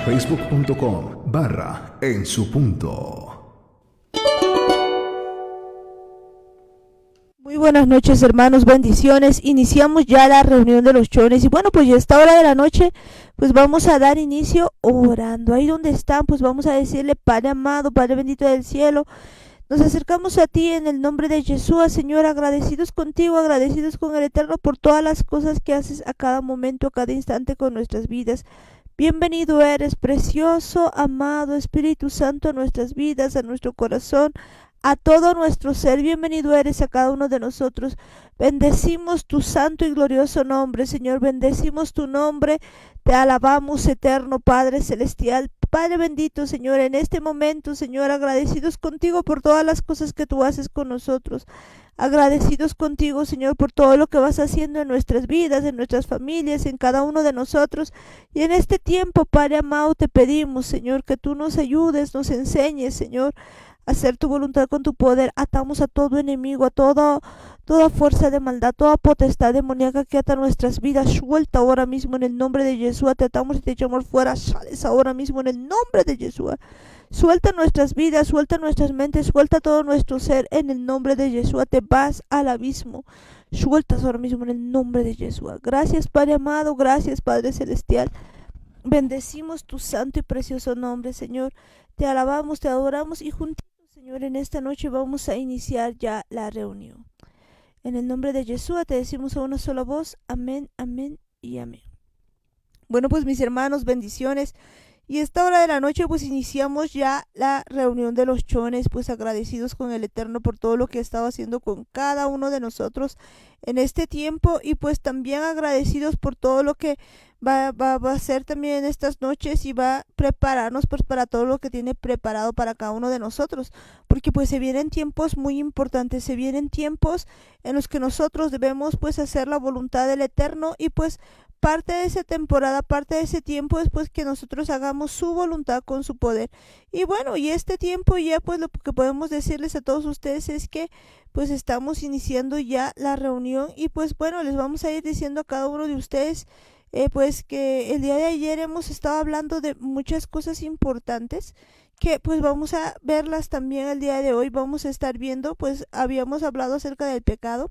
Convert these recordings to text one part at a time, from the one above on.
Facebook.com/En Su Punto. Muy buenas noches, hermanos, bendiciones. Iniciamos ya la reunión de los chones y bueno, pues ya a esta hora de la noche pues vamos a dar inicio orando. Ahí donde están pues vamos a decirle: Padre amado, Padre bendito del cielo, nos acercamos a ti en el nombre de Yeshua, Señor, agradecidos contigo, agradecidos con el Eterno por todas las cosas que haces a cada momento, a cada instante con nuestras vidas. Bienvenido eres, precioso, amado Espíritu Santo, a nuestras vidas, a nuestro corazón, a todo nuestro ser. Bienvenido eres a cada uno de nosotros. Bendecimos tu santo y glorioso nombre, Señor. Bendecimos tu nombre. Te alabamos, eterno Padre celestial. Padre bendito, Señor, en este momento, Señor, agradecidos contigo por todas las cosas que tú haces con nosotros. Agradecidos contigo, Señor, por todo lo que vas haciendo en nuestras vidas, en nuestras familias, en cada uno de nosotros. Y en este tiempo, Padre amado, te pedimos, Señor, que tú nos ayudes, nos enseñes, Señor, a hacer tu voluntad con tu poder. Atamos a todo enemigo, a toda fuerza de maldad, toda potestad demoníaca que ata nuestras vidas. Suelta ahora mismo en el nombre de Yeshua. Te atamos y te echamos fuera. Sales ahora mismo en el nombre de Yeshua. Suelta nuestras vidas, suelta nuestras mentes, suelta todo nuestro ser en el nombre de Yeshua. Te vas al abismo. Sueltas ahora mismo en el nombre de Yeshua. Gracias, Padre amado, gracias, Padre celestial. Bendecimos tu santo y precioso nombre, Señor. Te alabamos, te adoramos y juntitos, Señor, en esta noche vamos a iniciar ya la reunión. En el nombre de Yeshua te decimos a una sola voz: amén, amén y amén. Bueno, pues mis hermanos, bendiciones. Y a esta hora de la noche pues iniciamos ya la reunión de los chones, pues agradecidos con el Eterno por todo lo que ha estado haciendo con cada uno de nosotros en este tiempo, y pues también agradecidos por todo lo que va a hacer también en estas noches, y va a prepararnos pues para todo lo que tiene preparado para cada uno de nosotros, porque pues se vienen tiempos muy importantes, se vienen tiempos en los que nosotros debemos pues hacer la voluntad del Eterno, y pues parte de esa temporada, parte de ese tiempo es pues que nosotros hagamos su voluntad con su poder. Y bueno, y este tiempo ya pues lo que podemos decirles a todos ustedes es que pues estamos iniciando ya la reunión, y pues bueno, les vamos a ir diciendo a cada uno de ustedes pues que el día de ayer hemos estado hablando de muchas cosas importantes que pues vamos a verlas también el día de hoy. Vamos a estar viendo, pues habíamos hablado acerca del pecado.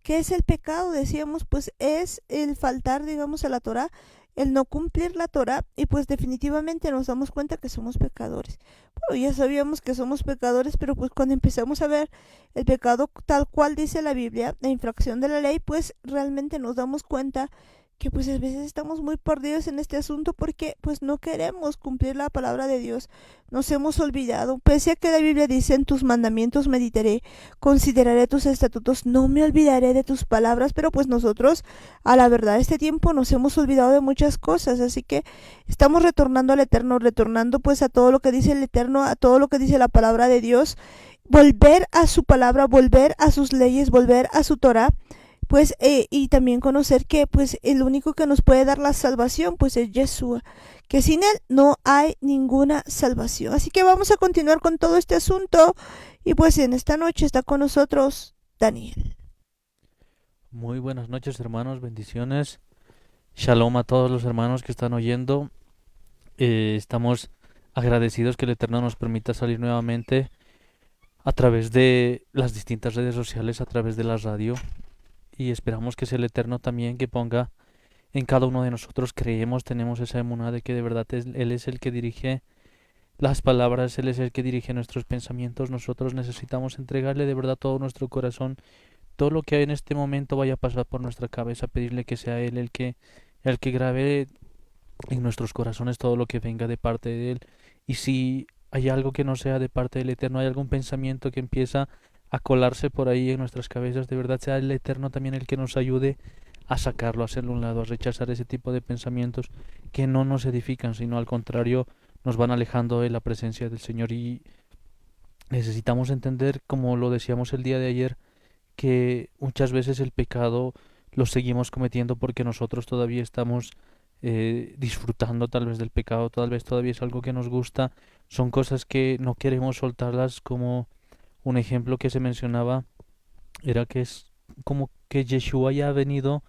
¿Qué es el pecado? Decíamos, pues es el faltar, digamos, a la Torá, el no cumplir la Torá, y pues definitivamente nos damos cuenta que somos pecadores. Bueno, ya sabíamos que somos pecadores, pero pues cuando empezamos a ver el pecado tal cual dice la Biblia, la infracción de la ley, pues realmente nos damos cuenta que pues a veces estamos muy perdidos en este asunto porque pues no queremos cumplir la palabra de Dios. Nos hemos olvidado, pese a que la Biblia dice: en tus mandamientos meditaré, consideraré tus estatutos, no me olvidaré de tus palabras. Pero pues nosotros, a la verdad, este tiempo nos hemos olvidado de muchas cosas, así que estamos retornando al Eterno, retornando pues a todo lo que dice el Eterno, a todo lo que dice la palabra de Dios, volver a su palabra, volver a sus leyes, volver a su Torá, pues y también conocer que pues el único que nos puede dar la salvación pues es Yeshua, que sin él no hay ninguna salvación. Así que vamos a continuar con todo este asunto, y pues en esta noche está con nosotros Daniel. Muy buenas noches, hermanos, bendiciones. Shalom a todos los hermanos que están oyendo. Estamos agradecidos que el Eterno nos permita salir nuevamente a través de las distintas redes sociales, a través de la radio. Y esperamos que sea el Eterno también que ponga en cada uno de nosotros. Creemos, tenemos esa emuná de que de verdad Él es el que dirige las palabras, Él es el que dirige nuestros pensamientos. Nosotros necesitamos entregarle de verdad todo nuestro corazón, todo lo que hay en este momento vaya a pasar por nuestra cabeza, pedirle que sea Él el que grabe en nuestros corazones todo lo que venga de parte de Él. Y si hay algo que no sea de parte del Eterno, hay algún pensamiento que empieza a colarse por ahí en nuestras cabezas, de verdad sea el Eterno también el que nos ayude a sacarlo, a hacerlo a un lado, a rechazar ese tipo de pensamientos que no nos edifican, sino al contrario nos van alejando de la presencia del Señor. Y necesitamos entender, como lo decíamos el día de ayer, que muchas veces el pecado lo seguimos cometiendo porque nosotros todavía estamos disfrutando tal vez del pecado, tal vez todavía es algo que nos gusta, son cosas que no queremos soltarlas. Como un ejemplo que se mencionaba era que es como que Yeshua ya ha venido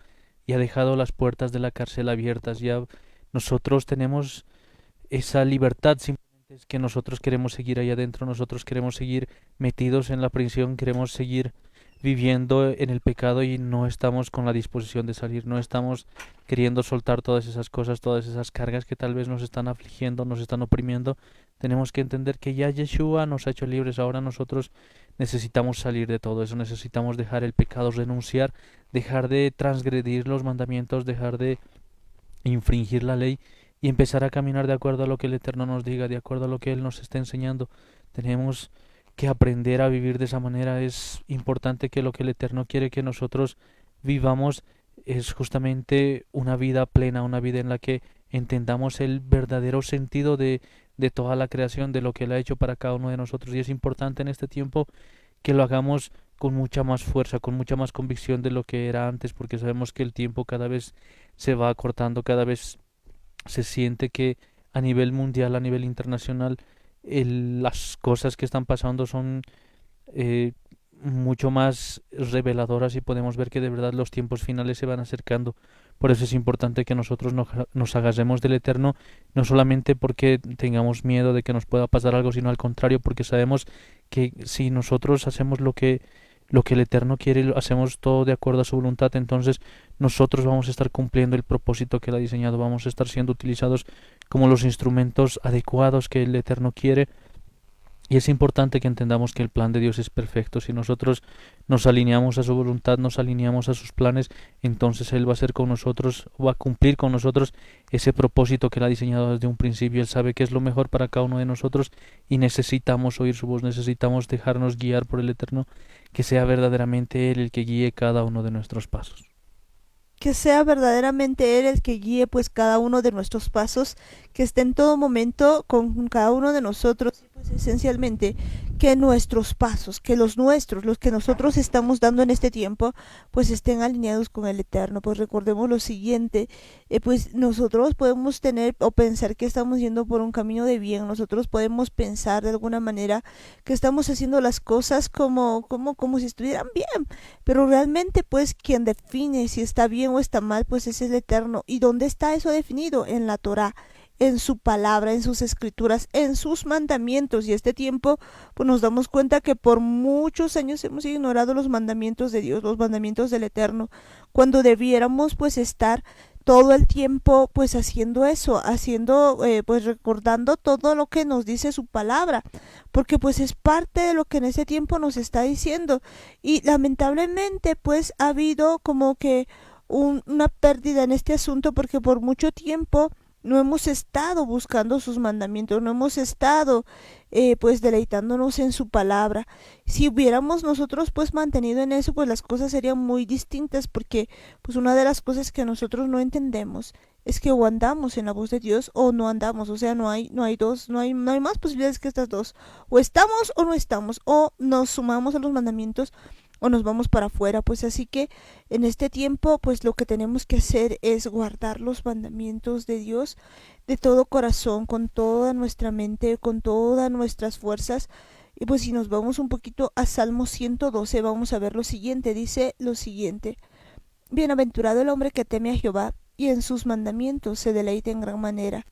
y ha dejado las puertas de la cárcel abiertas. Ya nosotros tenemos esa libertad, simplemente es que nosotros queremos seguir ahí adentro, nosotros queremos seguir metidos en la prisión, queremos seguir viviendo en el pecado y no estamos con la disposición de salir, no estamos queriendo soltar todas esas cosas, todas esas cargas que tal vez nos están afligiendo, nos están oprimiendo. Tenemos que entender que ya Yeshua nos ha hecho libres, ahora nosotros necesitamos salir de todo eso, necesitamos dejar el pecado, renunciar, dejar de transgredir los mandamientos, dejar de infringir la ley y empezar a caminar de acuerdo a lo que el Eterno nos diga, de acuerdo a lo que Él nos está enseñando. Tenemos que aprender a vivir de esa manera. Es importante que lo que el Eterno quiere que nosotros vivamos es justamente una vida plena, una vida en la que entendamos el verdadero sentido de toda la creación, de lo que Él ha hecho para cada uno de nosotros. Y es importante en este tiempo que lo hagamos con mucha más fuerza, con mucha más convicción de lo que era antes, porque sabemos que el tiempo cada vez se va acortando, cada vez se siente que a nivel mundial, a nivel internacional, las cosas que están pasando son eh, mucho más reveladoras y podemos ver que de verdad los tiempos finales se van acercando. Por eso es importante que nosotros nos agarremos del Eterno, no solamente porque tengamos miedo de que nos pueda pasar algo, sino al contrario, porque sabemos que si nosotros hacemos lo que el Eterno quiere, lo hacemos todo de acuerdo a su voluntad, entonces nosotros vamos a estar cumpliendo el propósito que Él ha diseñado, vamos a estar siendo utilizados como los instrumentos adecuados que el Eterno quiere. Y es importante que entendamos que el plan de Dios es perfecto. Si nosotros nos alineamos a su voluntad, nos alineamos a sus planes, entonces Él va a hacer con nosotros, va a cumplir con nosotros ese propósito que Él ha diseñado desde un principio. Él sabe que es lo mejor para cada uno de nosotros y necesitamos oír su voz, necesitamos dejarnos guiar por el Eterno, que sea verdaderamente Él el que guíe cada uno de nuestros pasos. Que sea verdaderamente Él el que guíe pues cada uno de nuestros pasos, que esté en todo momento con cada uno de nosotros, y pues esencialmente que nuestros pasos, que los nuestros, los que nosotros estamos dando en este tiempo, pues estén alineados con el Eterno. Pues recordemos lo siguiente, pues nosotros podemos tener o pensar que estamos yendo por un camino de bien, nosotros podemos pensar de alguna manera que estamos haciendo las cosas como si estuvieran bien, pero realmente pues quien define si está bien o está mal pues es el Eterno. ¿Y dónde está eso definido? En la Torá, en su palabra, en sus escrituras, en sus mandamientos. Y este tiempo pues nos damos cuenta que por muchos años hemos ignorado los mandamientos de Dios, los mandamientos del Eterno, cuando debiéramos pues estar todo el tiempo pues haciendo eso, haciendo pues recordando todo lo que nos dice su palabra, porque pues es parte de lo que en ese tiempo nos está diciendo. Y lamentablemente pues ha habido como que una pérdida en este asunto, porque por mucho tiempo no hemos estado buscando sus mandamientos, no hemos estado pues deleitándonos en su palabra. Si hubiéramos nosotros pues mantenido en eso, pues las cosas serían muy distintas, porque pues una de las cosas que nosotros no entendemos es que o andamos en la voz de Dios o no andamos. O sea, no hay más posibilidades que estas dos: o estamos o no estamos, o nos sumamos a los mandamientos o nos vamos para afuera. Pues así que en este tiempo pues lo que tenemos que hacer es guardar los mandamientos de Dios de todo corazón, con toda nuestra mente, con todas nuestras fuerzas. Y pues si nos vamos un poquito a Salmo 112, vamos a ver lo siguiente. Dice lo siguiente: bienaventurado el hombre que teme a Jehová y en sus mandamientos se deleita en gran manera.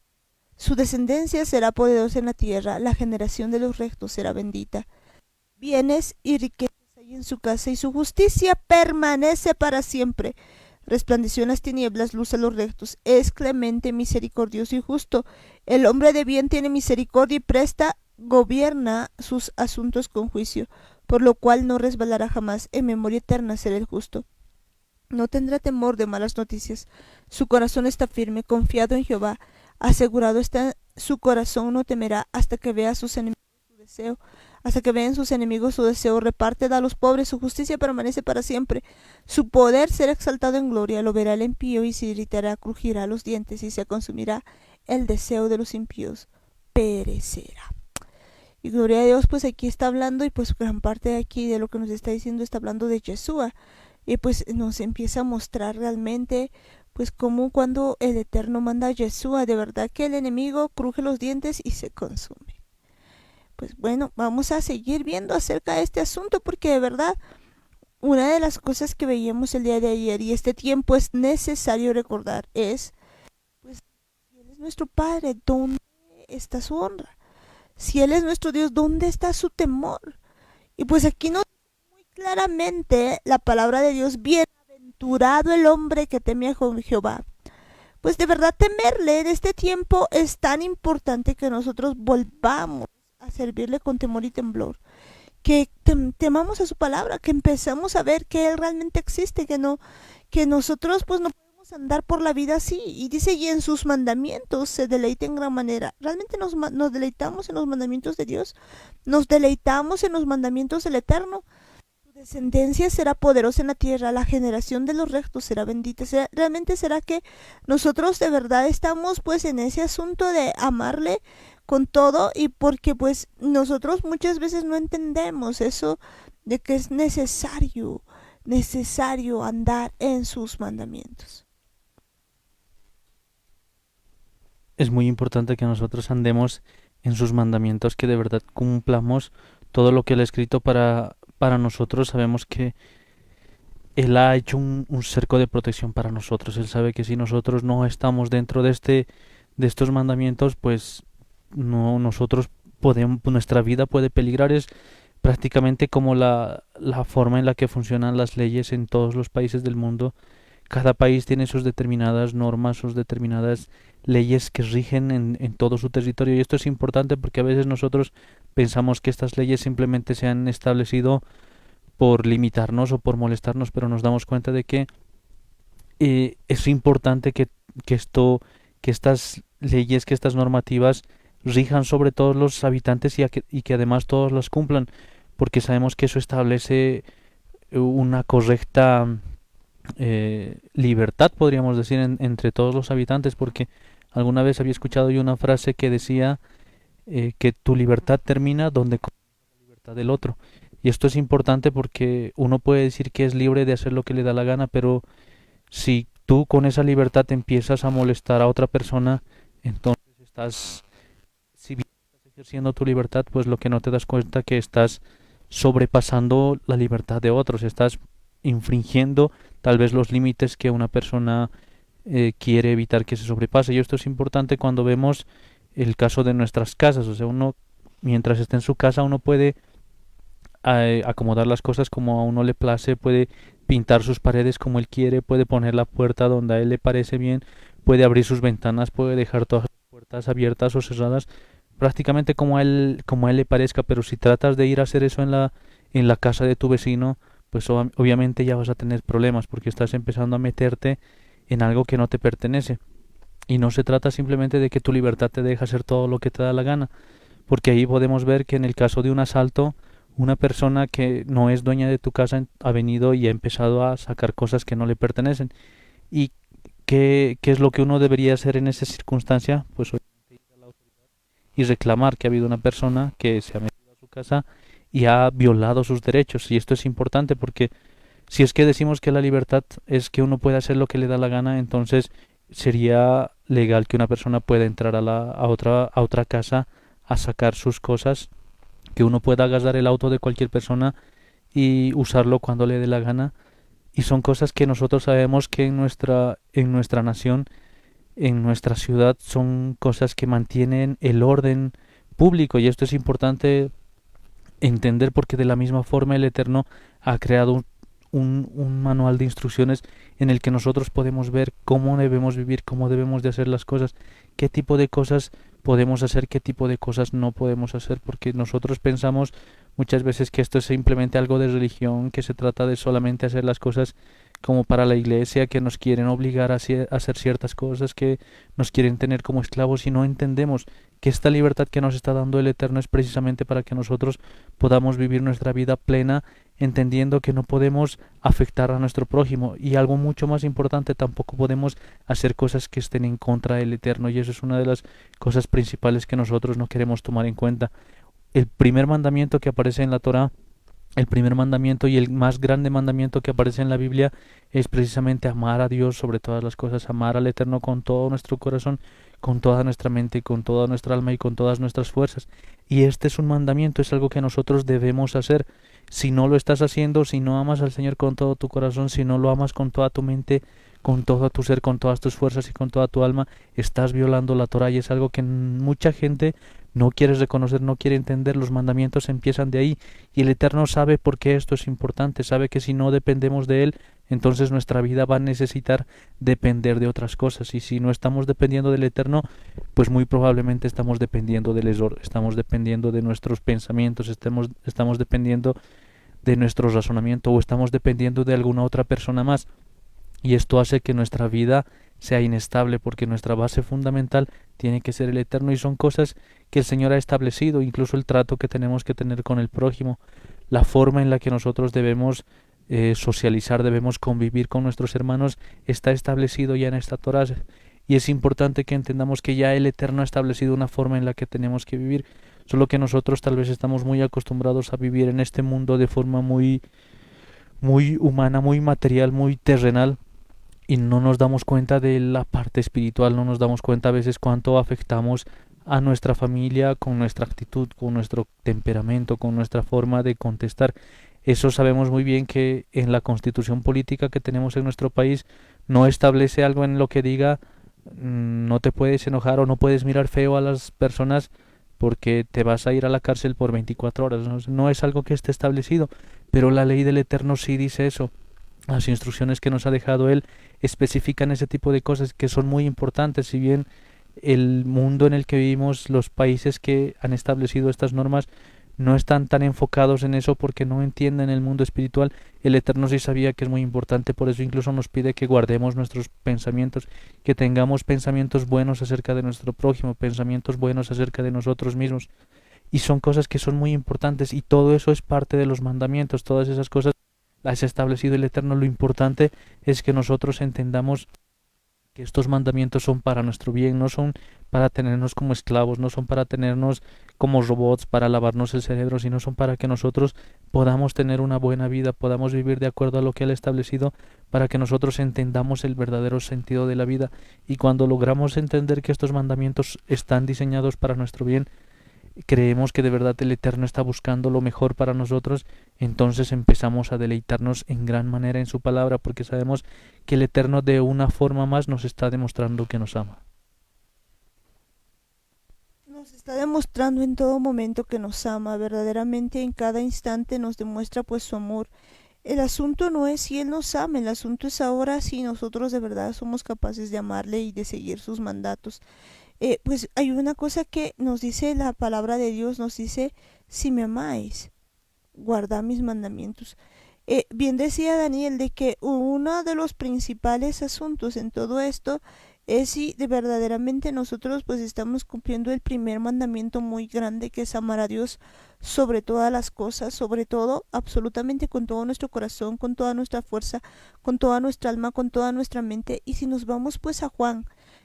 Su descendencia será poderosa en la tierra, la generación de los rectos será bendita. Bienes y riquezas hay en su casa y su justicia permanece para siempre. Resplandeció en las tinieblas luz a los rectos, es clemente, misericordioso y justo. El hombre de bien tiene misericordia y presta, gobierna sus asuntos con juicio, por lo cual no resbalará jamás, en memoria eterna será el justo. No tendrá temor de malas noticias, su corazón está firme, confiado en Jehová, asegurado está su corazón, no temerá hasta que vea a sus enemigos su deseo. Hasta que vean sus enemigos su deseo, reparte da a los pobres, su justicia permanece para siempre. Su poder será exaltado en gloria, lo verá el impío y se irritará, crujirá los dientes y se consumirá el deseo de los impíos, perecerá. Y gloria a Dios, pues aquí está hablando, y pues gran parte de aquí de lo que nos está diciendo está hablando de Yeshua. Y pues nos empieza a mostrar realmente pues como cuando el Eterno manda a Yeshua, de verdad que el enemigo cruje los dientes y se consume. Pues bueno, vamos a seguir viendo acerca de este asunto porque de verdad una de las cosas que veíamos el día de ayer y este tiempo es necesario recordar es, pues, si Él es nuestro Padre, ¿dónde está su honra? Si Él es nuestro Dios, ¿dónde está su temor? Y pues aquí nos dice muy claramente la palabra de Dios, bienaventurado el hombre que teme a Jehová. Pues de verdad temerle en este tiempo es tan importante que nosotros volvamos a servirle con temor y temblor, que temamos a su palabra, que empezamos a ver que Él realmente existe, que nosotros pues no podemos andar por la vida así. Y dice, y en sus mandamientos se deleita en gran manera. Realmente nos deleitamos en los mandamientos de Dios, nos deleitamos en los mandamientos del Eterno. Tu descendencia será poderosa en la tierra, la generación de los rectos será bendita. Realmente será que nosotros de verdad estamos pues en ese asunto de amarle con todo, y porque pues nosotros muchas veces no entendemos eso de que es necesario andar en sus mandamientos. Es muy importante que nosotros andemos en sus mandamientos, que de verdad cumplamos todo lo que Él ha escrito para nosotros. Sabemos que Él ha hecho un cerco de protección para nosotros. Él sabe que si nosotros no estamos dentro de estos mandamientos, pues no nosotros podemos, nuestra vida puede peligrar. Es prácticamente como la forma en la que funcionan las leyes en todos los países del mundo. Cada país tiene sus determinadas normas, sus determinadas leyes que rigen en todo su territorio, y esto es importante porque a veces nosotros pensamos que estas leyes simplemente se han establecido por limitarnos o por molestarnos, pero nos damos cuenta de que es importante que esto, que estas leyes, que estas normativas rijan sobre todos los habitantes, y que además todos las cumplan, porque sabemos que eso establece una correcta libertad, podríamos decir, entre todos los habitantes, porque alguna vez había escuchado yo una frase que decía que tu libertad termina donde comienza la libertad del otro. Y esto es importante porque uno puede decir que es libre de hacer lo que le da la gana, pero si tú con esa libertad empiezas a molestar a otra persona, entonces si bien estás ejerciendo tu libertad, pues lo que no te das cuenta que estás sobrepasando la libertad de otros, estás infringiendo tal vez los límites que una persona quiere evitar que se sobrepase. Y esto es importante cuando vemos el caso de nuestras casas. O sea, uno mientras está en su casa, uno puede acomodar las cosas como a uno le place, puede pintar sus paredes como él quiere, puede poner la puerta donde a él le parece bien, puede abrir sus ventanas, puede dejar todas las puertas abiertas o cerradas, prácticamente como a él le parezca. Pero si tratas de ir a hacer eso en la casa de tu vecino, pues obviamente ya vas a tener problemas porque estás empezando a meterte en algo que no te pertenece. Y no se trata simplemente de que tu libertad te deja hacer todo lo que te da la gana, porque ahí podemos ver que en el caso de un asalto, una persona que no es dueña de tu casa ha venido y ha empezado a sacar cosas que no le pertenecen. ¿Y qué es lo que uno debería hacer en esa circunstancia? Pues obviamente ir a la autoridad y reclamar que ha habido una persona que se ha metido a su casa y ha violado sus derechos. Y esto es importante porque si es que decimos que la libertad es que uno puede hacer lo que le da la gana, entonces sería legal que una persona pueda entrar a otra casa a sacar sus cosas, que uno pueda agarrar el auto de cualquier persona y usarlo cuando le dé la gana. Y son cosas que nosotros sabemos que en nuestra nación, en nuestra ciudad, son cosas que mantienen el orden público. Y esto es importante entender porque de la misma forma el Eterno ha creado un manual de instrucciones en el que nosotros podemos ver cómo debemos vivir, cómo debemos de hacer las cosas, qué tipo de cosas podemos hacer, qué tipo de cosas no podemos hacer, porque nosotros pensamos muchas veces que esto es simplemente algo de religión, que se trata de solamente hacer las cosas como para la iglesia, que nos quieren obligar a hacer ciertas cosas, que nos quieren tener como esclavos, y no entendemos que esta libertad que nos está dando el Eterno es precisamente para que nosotros podamos vivir nuestra vida plena, entendiendo que no podemos afectar a nuestro prójimo, y algo mucho más importante, tampoco podemos hacer cosas que estén en contra del Eterno, y eso es una de las cosas principales que nosotros no queremos tomar en cuenta. El primer mandamiento que aparece en la Torá El primer mandamiento y el más grande mandamiento que aparece en la Biblia es precisamente amar a Dios sobre todas las cosas, amar al Eterno con todo nuestro corazón, con toda nuestra mente, con toda nuestra alma y con todas nuestras fuerzas. Y este es un mandamiento, es algo que nosotros debemos hacer. Si no lo estás haciendo, si no amas al Señor con todo tu corazón, si no lo amas con toda tu mente, con todo tu ser, con todas tus fuerzas y con toda tu alma, estás violando la Torah y es algo que mucha gente no quiere reconocer, no quiere entender. Los mandamientos empiezan de ahí y el Eterno sabe por qué esto es importante, sabe que si no dependemos de Él, entonces nuestra vida va a necesitar depender de otras cosas y si no estamos dependiendo del Eterno, pues muy probablemente estamos dependiendo del error, estamos dependiendo de nuestros pensamientos, estamos dependiendo de nuestro razonamiento o estamos dependiendo de alguna otra persona más. Y esto hace que nuestra vida sea inestable porque nuestra base fundamental tiene que ser el Eterno y son cosas que el Señor ha establecido, incluso el trato que tenemos que tener con el prójimo, la forma en la que nosotros debemos socializar, debemos convivir con nuestros hermanos, está establecido ya en esta Torá. Y es importante que entendamos que ya el Eterno ha establecido una forma en la que tenemos que vivir, solo que nosotros tal vez estamos muy acostumbrados a vivir en este mundo de forma muy humana, muy material, muy terrenal y no nos damos cuenta de la parte espiritual, no nos damos cuenta a veces cuánto afectamos a nuestra familia con nuestra actitud, con nuestro temperamento, con nuestra forma de contestar. Eso sabemos muy bien que en la constitución política que tenemos en nuestro país no establece algo en lo que diga no te puedes enojar o no puedes mirar feo a las personas porque te vas a ir a la cárcel por 24 horas. No es algo que esté establecido, pero la ley del Eterno sí dice eso. Las instrucciones que nos ha dejado Él especifican ese tipo de cosas que son muy importantes. Si bien el mundo en el que vivimos, los países que han establecido estas normas no están tan enfocados en eso porque no entienden el mundo espiritual, el Eterno sí sabía que es muy importante, por eso incluso nos pide que guardemos nuestros pensamientos, que tengamos pensamientos buenos acerca de nuestro prójimo, pensamientos buenos acerca de nosotros mismos. Y son cosas que son muy importantes y todo eso es parte de los mandamientos, todas esas cosas las ha establecido el Eterno. Lo importante es que nosotros entendamos que estos mandamientos son para nuestro bien, no son para tenernos como esclavos, no son para tenernos como robots, para lavarnos el cerebro, sino son para que nosotros podamos tener una buena vida, podamos vivir de acuerdo a lo que Él ha establecido, para que nosotros entendamos el verdadero sentido de la vida. Y cuando logramos entender que estos mandamientos están diseñados para nuestro bien, creemos que de verdad el Eterno está buscando lo mejor para nosotros, entonces empezamos a deleitarnos en gran manera en su palabra, porque sabemos que el Eterno de una forma más nos está demostrando que nos ama. Nos está demostrando en todo momento que nos ama, verdaderamente en cada instante nos demuestra pues su amor. El asunto no es si Él nos ama, el asunto es ahora si nosotros de verdad somos capaces de amarle y de seguir sus mandatos. Pues hay una cosa que nos dice la palabra de Dios, nos dice, si me amáis, guardad mis mandamientos. Bien decía Daniel de que uno de los principales asuntos en todo esto es si de verdaderamente nosotros pues estamos cumpliendo el primer mandamiento muy grande, que es amar a Dios sobre todas las cosas, sobre todo absolutamente con todo nuestro corazón, con toda nuestra fuerza, con toda nuestra alma, con toda nuestra mente. Y si nos vamos pues a Juan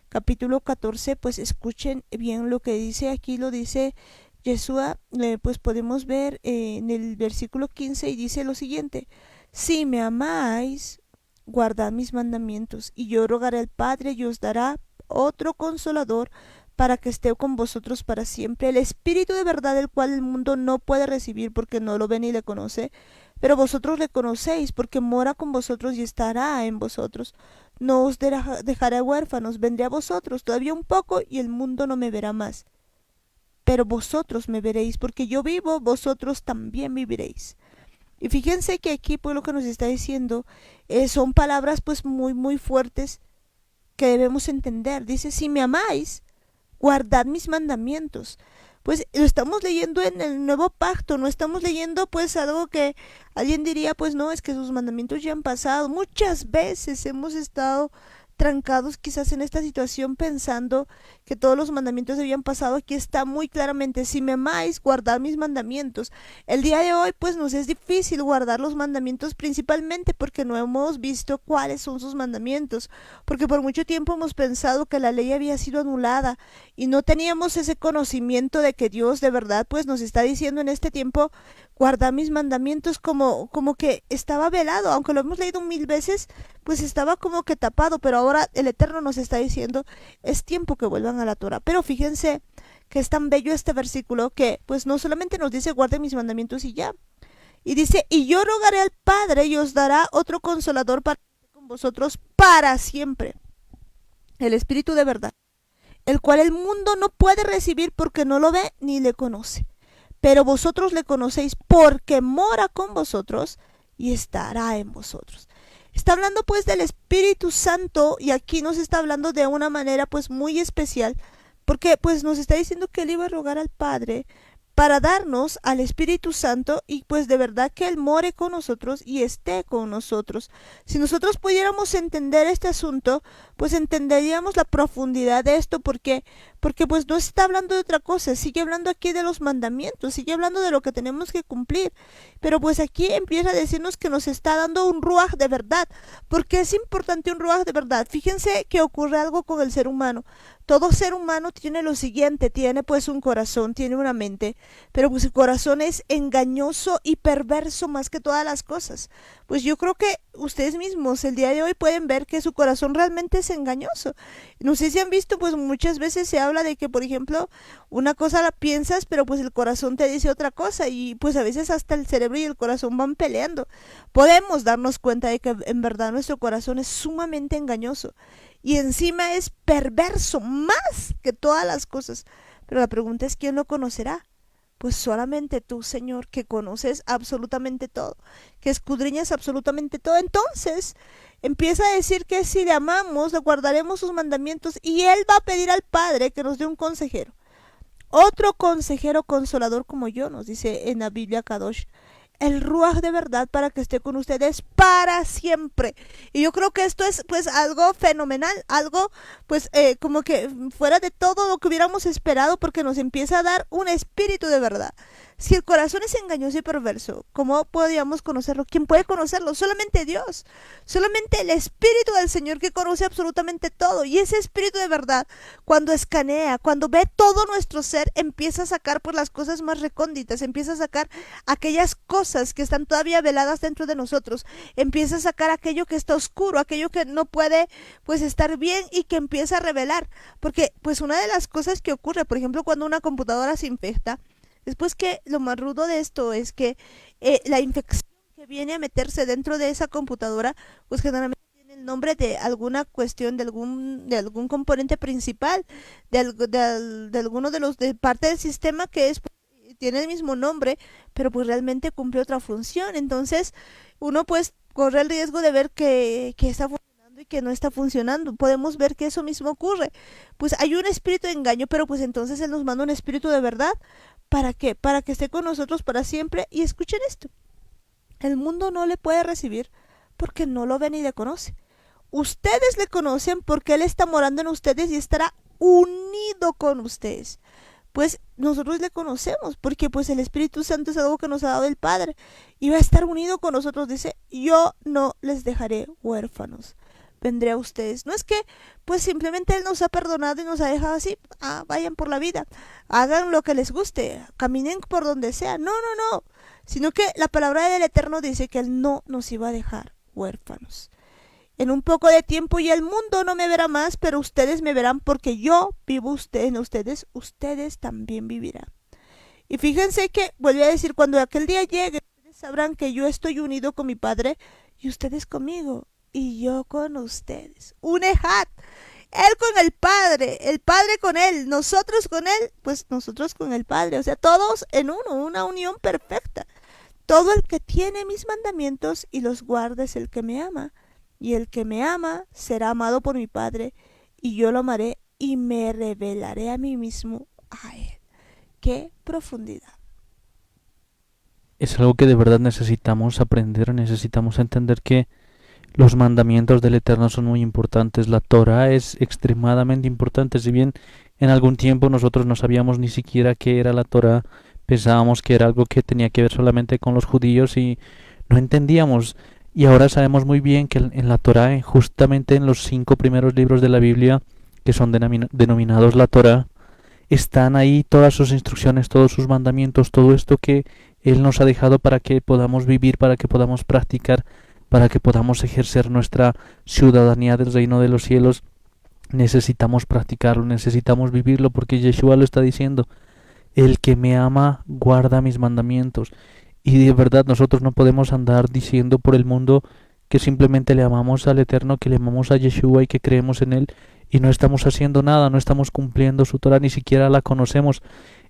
capítulo 14, pues escuchen bien lo que dice aquí, lo dice Yeshua, pues podemos ver en el versículo 15 y dice lo siguiente: si me amáis, guardad mis mandamientos, y yo rogaré al Padre y os dará otro consolador para que esté con vosotros para siempre, el Espíritu de verdad, el cual el mundo no puede recibir porque no lo ve ni le conoce, pero vosotros le conocéis porque mora con vosotros y estará en vosotros. No os dejaré huérfanos, vendré a vosotros todavía un poco y el mundo no me verá más. Pero vosotros me veréis, porque yo vivo, vosotros también viviréis. Y fíjense que aquí pues lo que nos está diciendo son palabras pues muy fuertes que debemos entender. Dice, si me amáis, guardad mis mandamientos. Pues lo estamos leyendo en el nuevo pacto, no estamos leyendo pues algo que alguien diría pues no, es que sus mandamientos ya han pasado. Muchas veces hemos estado trancados quizás en esta situación pensando que todos los mandamientos habían pasado, aquí está muy claramente: si me amáis, guardad mis mandamientos. El día de hoy pues nos es difícil guardar los mandamientos, principalmente porque no hemos visto cuáles son sus mandamientos, porque por mucho tiempo hemos pensado que la ley había sido anulada y no teníamos ese conocimiento de que Dios de verdad pues nos está diciendo en este tiempo: guardad mis mandamientos, como que estaba velado, aunque lo hemos leído 1000 veces, pues estaba como que tapado, pero ahora el Eterno nos está diciendo: es tiempo que vuelvan a la Torah. Pero fíjense que es tan bello este versículo que pues no solamente nos dice guarden mis mandamientos y ya, y dice: y yo rogaré al Padre y os dará otro consolador para que esté con vosotros para siempre, el Espíritu de verdad, el cual el mundo no puede recibir porque no lo ve ni le conoce, pero vosotros le conocéis porque mora con vosotros y estará en vosotros. Está hablando pues del Espíritu Santo, y aquí nos está hablando de una manera pues muy especial, porque pues nos está diciendo que él iba a rogar al Padre para darnos al Espíritu Santo, y pues de verdad que él more con nosotros y esté con nosotros. Si nosotros pudiéramos entender este asunto, pues entenderíamos la profundidad de esto, porque pues no está hablando de otra cosa, sigue hablando aquí de los mandamientos, sigue hablando de lo que tenemos que cumplir, pero pues aquí empieza a decirnos que nos está dando un ruaj de verdad. Porque es importante un ruaj de verdad. Fíjense que ocurre algo con el ser humano. Todo ser humano tiene lo siguiente: tiene pues un corazón, tiene una mente, pero pues el corazón es engañoso y perverso más que todas las cosas. Pues yo creo que ustedes mismos el día de hoy pueden ver que su corazón realmente es engañoso. No sé si han visto, pues muchas veces se habla de que, por ejemplo, una cosa la piensas, pero pues el corazón te dice otra cosa, y pues a veces hasta el cerebro y el corazón van peleando. Podemos darnos cuenta de que en verdad nuestro corazón es sumamente engañoso y encima es perverso más que todas las cosas. Pero la pregunta es: ¿quién lo conocerá? Pues solamente tú, Señor, que conoces absolutamente todo, que escudriñas absolutamente todo. Entonces empieza a decir que si le amamos, le guardaremos sus mandamientos, y él va a pedir al Padre que nos dé un consejero, otro consejero consolador como yo, nos dice en la Biblia Kadosh, el Ruaj de verdad, para que esté con ustedes para siempre. Y yo creo que esto es pues algo fenomenal, algo pues como que fuera de todo lo que hubiéramos esperado, porque nos empieza a dar un espíritu de verdad. Si el corazón es engañoso y perverso, ¿cómo podríamos conocerlo? ¿Quién puede conocerlo? Solamente Dios, solamente el Espíritu del Señor, que conoce absolutamente todo. Y ese Espíritu de verdad, cuando escanea, cuando ve todo nuestro ser, empieza a sacar por las cosas más recónditas, empieza a sacar aquellas cosas que están todavía veladas dentro de nosotros, empieza a sacar aquello que está oscuro, aquello que no puede pues estar bien, y que empieza a revelar. Porque pues una de las cosas que ocurre, por ejemplo, cuando una computadora se infecta, después, que lo más rudo de esto es que la infección que viene a meterse dentro de esa computadora, pues generalmente tiene el nombre de alguna cuestión, de algún componente principal, de alguno de los de parte del sistema, que es tiene el mismo nombre, pero pues realmente cumple otra función. Entonces uno pues corre el riesgo de ver que está funcionando y que no está funcionando. Podemos ver que eso mismo ocurre. Pues hay un espíritu de engaño, pero pues entonces él nos manda un espíritu de verdad. ¿Para qué? Para que esté con nosotros para siempre. Y escuchen esto: el mundo no le puede recibir porque no lo ve ni le conoce. Ustedes le conocen porque él está morando en ustedes y estará unido con ustedes. Pues nosotros le conocemos porque pues el Espíritu Santo es algo que nos ha dado el Padre, y va a estar unido con nosotros. Dice: yo no les dejaré huérfanos, vendré a ustedes. No es que pues simplemente él nos ha perdonado y nos ha dejado así, vayan por la vida, hagan lo que les guste, caminen por donde sea. No, no, no, sino que la palabra del Eterno dice que él no nos iba a dejar huérfanos. En un poco de tiempo y el mundo no me verá más, pero ustedes me verán, porque yo vivo en ustedes, ustedes también vivirán. Y fíjense que vuelve a decir: cuando aquel día llegue, ustedes sabrán que yo estoy unido con mi Padre y ustedes conmigo, y yo con ustedes. Un ejat, él con el Padre con él, nosotros con él, pues nosotros con el Padre. O sea, todos en uno, una unión perfecta. Todo el que tiene mis mandamientos y los guarda es el que me ama, y el que me ama será amado por mi Padre, y yo lo amaré y me revelaré a mí mismo a él. ¡Qué profundidad! Es algo que de verdad necesitamos aprender, necesitamos entender que Los mandamientos del Eterno son muy importantes. La Torah es extremadamente importante. Si bien en algún tiempo nosotros no sabíamos ni siquiera qué era la Torah, pensábamos que era algo que tenía que ver solamente con los judíos y no entendíamos. Y ahora sabemos muy bien que en la Torah, justamente en los 5 primeros libros de la Biblia, que son denominados la Torah, están ahí todas sus instrucciones, todos sus mandamientos, todo esto que Él nos ha dejado para que podamos vivir, para que podamos practicar, para que podamos ejercer nuestra ciudadanía del reino de los cielos. Necesitamos practicarlo, necesitamos vivirlo, porque Yeshua lo está diciendo. El que me ama guarda mis mandamientos. Y de verdad nosotros no podemos andar diciendo por el mundo que simplemente le amamos al Eterno, que le amamos a Yeshua y que creemos en Él, y no estamos haciendo nada, no estamos cumpliendo su Torah, ni siquiera la conocemos.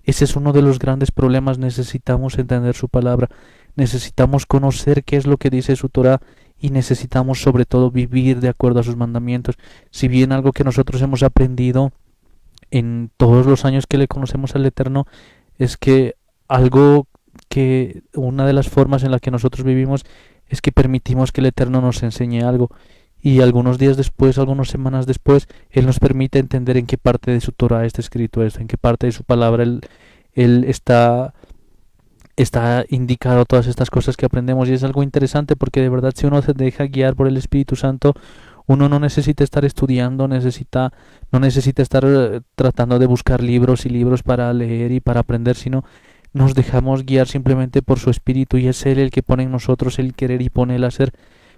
Ese es uno de los grandes problemas. Necesitamos entender su palabra, necesitamos conocer qué es lo que dice su Torah, y necesitamos sobre todo vivir de acuerdo a sus mandamientos. Si bien algo que nosotros hemos aprendido en todos los años que le conocemos al Eterno es que una de las formas en la que nosotros vivimos es que permitimos que el Eterno nos enseñe algo, y algunos días después, algunas semanas después, Él nos permite entender en qué parte de su Torah está escrito esto, en qué parte de su palabra Él está indicado todas estas cosas que aprendemos. Y es algo interesante, porque de verdad, si uno se deja guiar por el Espíritu Santo, uno no necesita estar estudiando, no necesita estar tratando de buscar libros y libros para leer y para aprender, sino nos dejamos guiar simplemente por su Espíritu, y es Él el que pone en nosotros el querer y pone el hacer,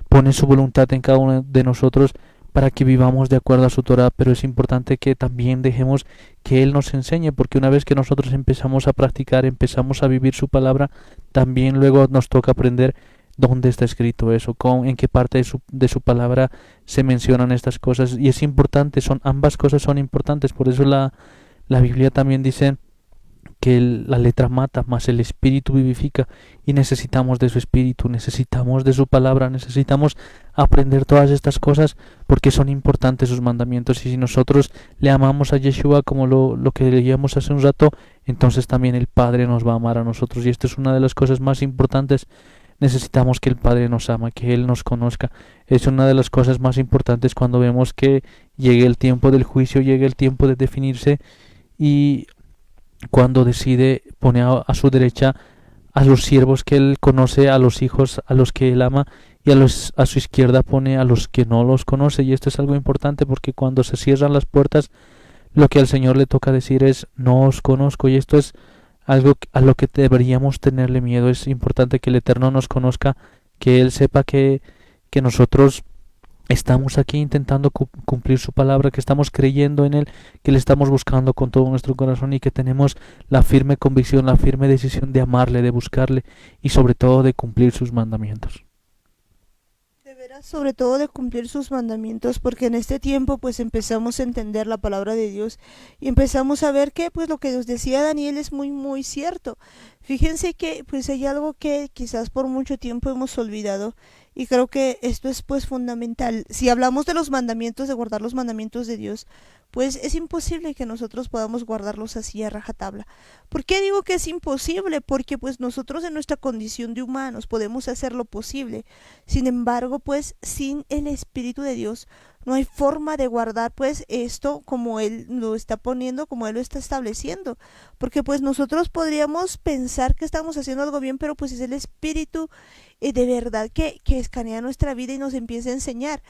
pone su voluntad en cada uno de nosotros para que vivamos de acuerdo a su Torah. Pero es importante que también dejemos que Él nos enseñe, porque una vez que nosotros empezamos a practicar, empezamos a vivir su palabra, también luego nos toca aprender dónde está escrito eso, en qué parte de su palabra se mencionan estas cosas. Y es importante, ambas cosas son importantes. Por eso la Biblia también dice que la letra mata, mas el Espíritu vivifica, y necesitamos de su Espíritu, necesitamos de su palabra, necesitamos aprender todas estas cosas, porque son importantes sus mandamientos. Y si nosotros le amamos a Yeshua como lo que leíamos hace un rato, entonces también el Padre nos va a amar a nosotros, y esto es una de las cosas más importantes. Necesitamos que el Padre nos ama, que Él nos conozca. Es una de las cosas más importantes cuando vemos que llegue el tiempo del juicio, llegue el tiempo de definirse, y cuando decide, pone a su derecha a los siervos que Él conoce, a los hijos a los que Él ama, y a su izquierda pone a los que no los conoce. Y esto es algo importante, porque cuando se cierran las puertas, lo que al Señor le toca decir es: no os conozco. Y esto es algo a lo que deberíamos tenerle miedo. Es importante que el Eterno nos conozca, que Él sepa que nosotros estamos aquí intentando cumplir su palabra, que estamos creyendo en Él, que le estamos buscando con todo nuestro corazón, y que tenemos la firme convicción, la firme decisión de amarle, de buscarle, y sobre todo de cumplir sus mandamientos. De veras, sobre todo de cumplir sus mandamientos, porque en este tiempo pues empezamos a entender la palabra de Dios, y empezamos a ver que pues lo que nos decía Daniel es muy muy cierto. Fíjense que pues hay algo que quizás por mucho tiempo hemos olvidado, y creo que esto es pues fundamental. Si hablamos de los mandamientos, de guardar los mandamientos de Dios, pues es imposible que nosotros podamos guardarlos así a rajatabla. ¿Por qué digo que es imposible? Porque pues nosotros en nuestra condición de humanos podemos hacer lo posible. Sin embargo, pues sin el Espíritu de Dios no hay forma de guardar pues esto como Él lo está poniendo, como Él lo está estableciendo. Porque pues nosotros podríamos pensar que estamos haciendo algo bien, pero pues es el Espíritu de verdad que escanea nuestra vida y nos empieza a enseñar.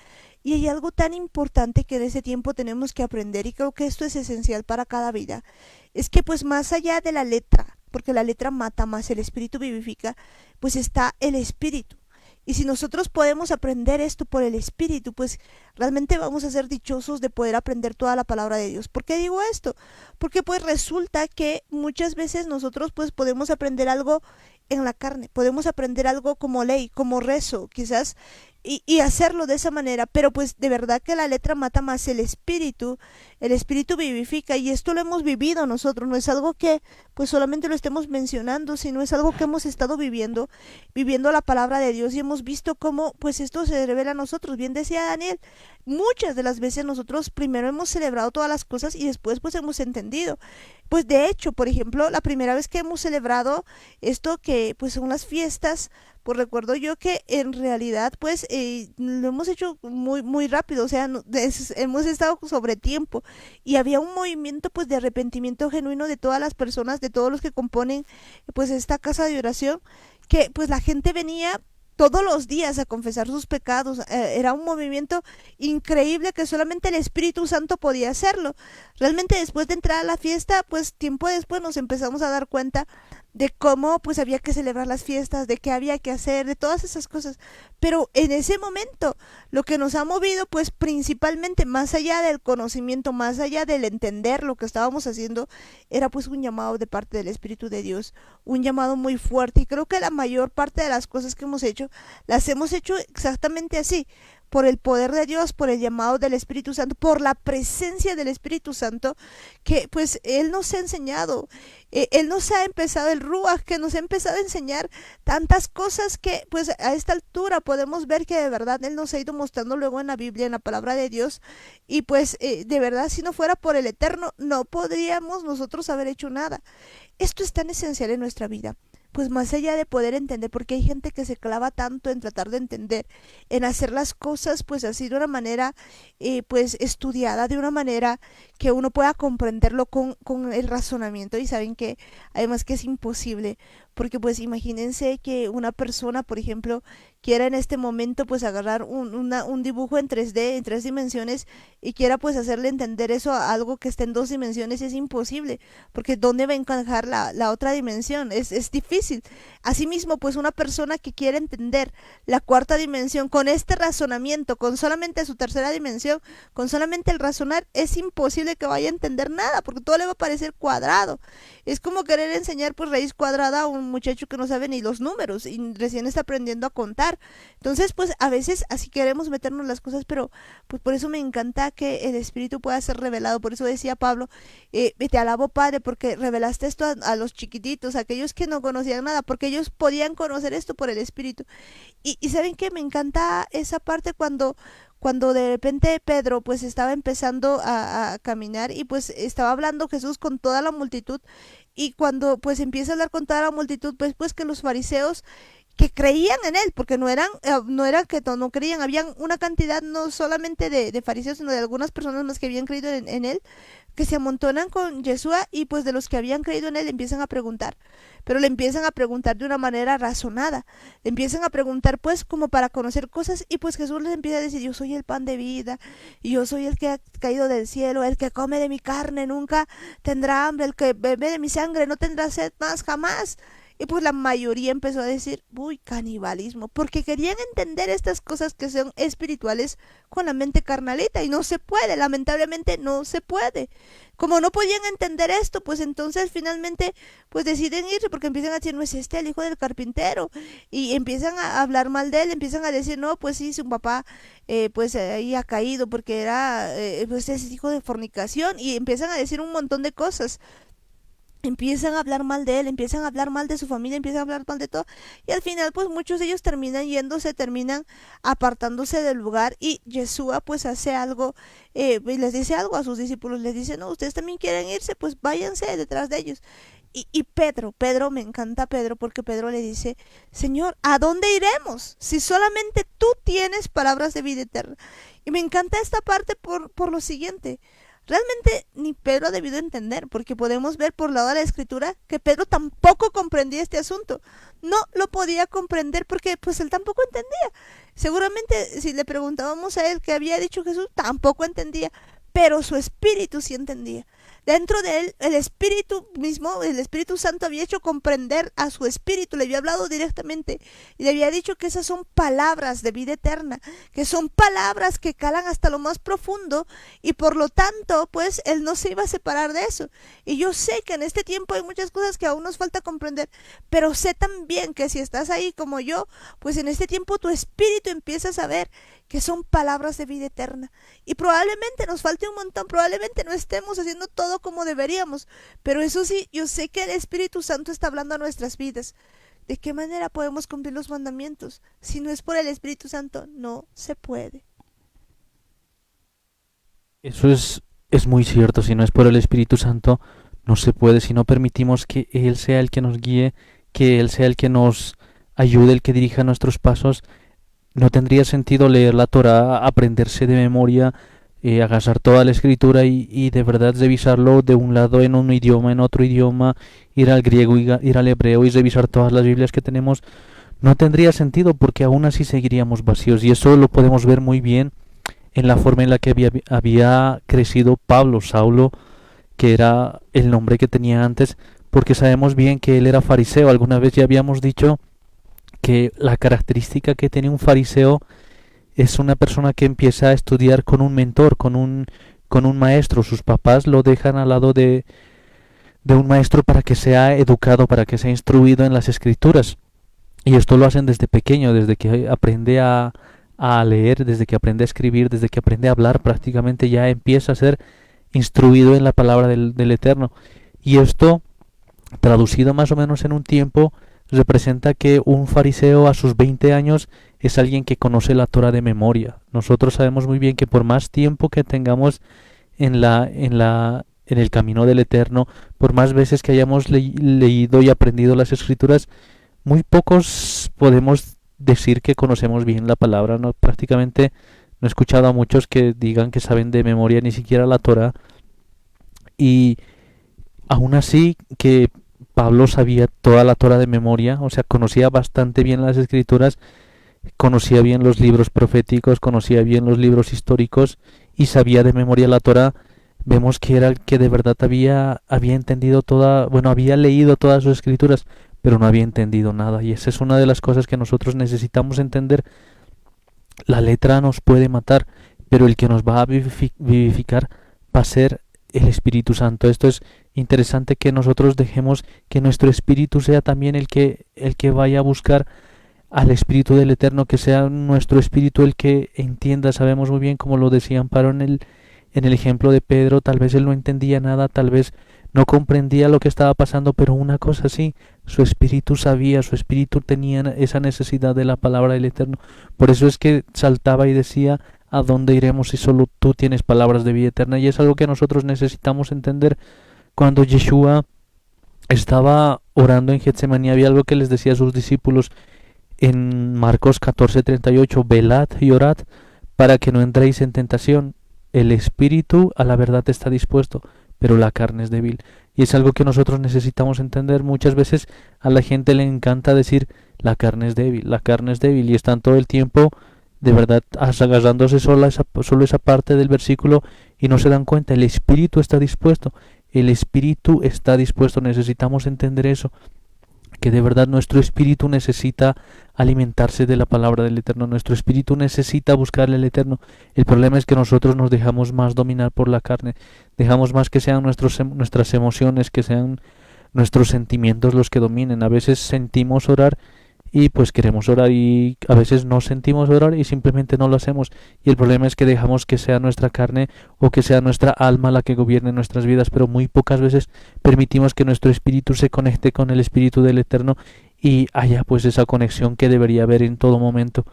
Y hay algo tan importante que en ese tiempo tenemos que aprender, y creo que esto es esencial para cada vida. Es que pues más allá de la letra, porque la letra mata, más el Espíritu vivifica, pues está el Espíritu. Y si nosotros podemos aprender esto por el Espíritu, pues realmente vamos a ser dichosos de poder aprender toda la palabra de Dios. ¿Por qué digo esto? Porque pues resulta que muchas veces nosotros pues podemos aprender algo en la carne, podemos aprender algo como ley, como rezo, quizás, y hacerlo de esa manera, pero pues de verdad que la letra mata, más el Espíritu vivifica, y esto lo hemos vivido nosotros, no es algo que pues solamente lo estemos mencionando, sino es algo que hemos estado viviendo la palabra de Dios, y hemos visto cómo pues esto se revela a nosotros. Bien decía Daniel, muchas de las veces nosotros primero hemos celebrado todas las cosas y después pues hemos entendido. Pues de hecho, por ejemplo, la primera vez que hemos celebrado esto, que pues son las fiestas pues recuerdo yo que en realidad pues lo hemos hecho muy rápido, o sea, hemos estado sobre tiempo y había un movimiento pues de arrepentimiento genuino de todas las personas, de todos los que componen pues esta casa de oración, que pues la gente venía todos los días a confesar sus pecados. Era un movimiento increíble que solamente el Espíritu Santo podía hacerlo. Realmente después de entrar a la fiesta, pues tiempo después nos empezamos a dar cuenta de cómo pues había que celebrar las fiestas, de qué había que hacer, de todas esas cosas. Pero en ese momento lo que nos ha movido pues principalmente, más allá del conocimiento, más allá del entender lo que estábamos haciendo, era pues un llamado de parte del Espíritu de Dios, un llamado muy fuerte. Y creo que la mayor parte de las cosas que hemos hecho las hemos hecho exactamente así, por el poder de Dios, por el llamado del Espíritu Santo, por la presencia del Espíritu Santo, que pues Él nos ha enseñado, Él nos ha empezado el Ruach, que nos ha empezado a enseñar tantas cosas que pues a esta altura podemos ver que de verdad Él nos ha ido mostrando luego en la Biblia, en la palabra de Dios, y pues de verdad si no fuera por el Eterno, no podríamos nosotros haber hecho nada. Esto es tan esencial en nuestra vida, pues más allá de poder entender, porque hay gente que se clava tanto en tratar de entender, en hacer las cosas pues así de una manera pues estudiada, de una manera que uno pueda comprenderlo con el razonamiento, y saben que además que es imposible, porque pues imagínense que una persona, por ejemplo, quiera en este momento pues agarrar un dibujo en 3D, en 3 dimensiones, y quiera pues hacerle entender eso a algo que está en 2 dimensiones. Es imposible, porque ¿dónde va a encajar la otra dimensión? Es difícil. Asimismo, pues una persona que quiere entender la 4 dimensión con este razonamiento, con solamente su 3 dimensión, con solamente el razonar, es imposible que vaya a entender nada, porque todo le va a parecer cuadrado. Es como querer enseñar pues raíz cuadrada a un muchacho que no sabe ni los números y recién está aprendiendo a contar. Entonces pues a veces así queremos meternos las cosas, pero pues por eso me encanta que el Espíritu pueda ser revelado. Por eso decía Pablo, te alabo Padre porque revelaste esto a los chiquititos, a aquellos que no conocían nada, porque ellos podían conocer esto por el Espíritu. Y saben que me encanta esa parte cuando de repente Pedro pues estaba empezando a caminar y pues estaba hablando Jesús con toda la multitud, y cuando pues empieza a hablar con toda la multitud, pues que los fariseos que creían en él, porque no eran que no creían, habían una cantidad no solamente de fariseos, sino de algunas personas más que habían creído en él, que se amontonan con Yeshua, y pues de los que habían creído en él le empiezan a preguntar, pero le empiezan a preguntar de una manera razonada, le empiezan a preguntar pues como para conocer cosas, y pues Jesús les empieza a decir, yo soy el pan de vida, y yo soy el que ha caído del cielo, el que come de mi carne nunca tendrá hambre, el que bebe de mi sangre no tendrá sed más jamás. Y pues la mayoría empezó a decir, uy, canibalismo, porque querían entender estas cosas que son espirituales con la mente carnalita, y no se puede, lamentablemente no se puede. Como no podían entender esto, pues entonces finalmente pues deciden irse, porque empiezan a decir, no es este el hijo del carpintero, y empiezan a hablar mal de él, empiezan a decir, no, pues sí, su papá pues ahí ha caído porque era pues es hijo de fornicación, y empiezan a decir un montón de cosas. Empiezan a hablar mal de él, empiezan a hablar mal de su familia, empiezan a hablar mal de todo, y al final pues muchos de ellos terminan yéndose, terminan apartándose del lugar, y Yeshua pues hace algo, y les dice algo a sus discípulos, les dice, no, ustedes también quieren irse, pues váyanse detrás de ellos. Y Pedro, me encanta Pedro, porque Pedro le dice, Señor, ¿a dónde iremos? Si solamente tú tienes palabras de vida eterna. Y me encanta esta parte por lo siguiente. Realmente ni Pedro ha debido entender, porque podemos ver por lado de la escritura que Pedro tampoco comprendía este asunto. No lo podía comprender porque pues él tampoco entendía. Seguramente si le preguntábamos a él qué había dicho Jesús, tampoco entendía, pero su espíritu sí entendía. Dentro de él, el Espíritu mismo, el Espíritu Santo había hecho comprender a su espíritu, le había hablado directamente y le había dicho que esas son palabras de vida eterna, que son palabras que calan hasta lo más profundo, y por lo tanto, pues él no se iba a separar de eso. Y yo sé que en este tiempo hay muchas cosas que aún nos falta comprender, pero sé también que si estás ahí como yo, pues en este tiempo tu espíritu empieza a saber que son palabras de vida eterna. Y probablemente nos falte un montón, probablemente no estemos haciendo todo como deberíamos, pero eso sí, yo sé que el Espíritu Santo está hablando a nuestras vidas. ¿De qué manera podemos cumplir los mandamientos? Si no es por el Espíritu Santo, no se puede. Eso es muy cierto. Si no es por el Espíritu Santo, no se puede. Si no permitimos que Él sea el que nos guíe, que Él sea el que nos ayude, el que dirija nuestros pasos. No tendría sentido leer la Torá, aprenderse de memoria, agasar toda la escritura y de verdad revisarlo de un lado en un idioma, en otro idioma, ir al griego, ir al hebreo y revisar todas las Biblias que tenemos. No tendría sentido porque aún así seguiríamos vacíos y eso lo podemos ver muy bien en la forma en la que había crecido Pablo, Saulo, que era el nombre que tenía antes, porque sabemos bien que él era fariseo. Alguna vez ya habíamos dicho que la característica que tiene un fariseo es una persona que empieza a estudiar con un mentor, con un maestro. Sus papás lo dejan al lado de un maestro para que sea educado, para que sea instruido en las escrituras. Y esto lo hacen desde pequeño, desde que aprende a leer, desde que aprende a escribir, desde que aprende a hablar, prácticamente ya empieza a ser instruido en la palabra del Eterno. Y esto, traducido más o menos en un tiempo, representa que un fariseo a sus 20 años es alguien que conoce la Torah de memoria. Nosotros sabemos muy bien que por más tiempo que tengamos en el camino del Eterno, por más veces que hayamos leído y aprendido las Escrituras, muy pocos podemos decir que conocemos bien la palabra. No, prácticamente no he escuchado a muchos que digan que saben de memoria ni siquiera la Torah. Y aún así que Pablo sabía toda la Torah de memoria, o sea, conocía bastante bien las escrituras, conocía bien los libros proféticos, conocía bien los libros históricos y sabía de memoria la Torah. Vemos que era el que de verdad había entendido había leído todas sus escrituras, pero no había entendido nada. Y esa es una de las cosas que nosotros necesitamos entender. La letra nos puede matar, pero el que nos va a vivificar va a ser el Espíritu Santo. Esto es interesante, que nosotros dejemos que nuestro espíritu sea también el que vaya a buscar al Espíritu del Eterno, que sea nuestro espíritu el que entienda. Sabemos muy bien, como lo decía Amparo en el ejemplo de Pedro, tal vez él no entendía nada, tal vez no comprendía lo que estaba pasando, pero una cosa sí, su espíritu sabía, su espíritu tenía esa necesidad de la palabra del Eterno. Por eso es que saltaba y decía: ¿a dónde iremos si solo tú tienes palabras de vida eterna? Y es algo que nosotros necesitamos entender. Cuando Yeshua estaba orando en Getsemaní, había algo que les decía a sus discípulos en Marcos 14:38: velad y orad para que no entréis en tentación. El espíritu a la verdad está dispuesto, pero la carne es débil. Y es algo que nosotros necesitamos entender. Muchas veces a la gente le encanta decir: la carne es débil, la carne es débil, y están todo el tiempo de verdad agarrándose solo esa parte del versículo y no se dan cuenta. El espíritu está dispuesto, el espíritu está dispuesto. Necesitamos entender eso, que de verdad nuestro espíritu necesita alimentarse de la palabra del Eterno, nuestro espíritu necesita buscarle al Eterno. El problema es que nosotros nos dejamos más dominar por la carne, dejamos más que sean nuestras emociones, que sean nuestros sentimientos los que dominen. A veces sentimos orar y pues queremos orar, y a veces no sentimos orar y simplemente no lo hacemos. Y el problema es que dejamos que sea nuestra carne o que sea nuestra alma la que gobierne nuestras vidas, pero muy pocas veces permitimos que nuestro espíritu se conecte con el Espíritu del Eterno y haya pues esa conexión que debería haber en todo momento.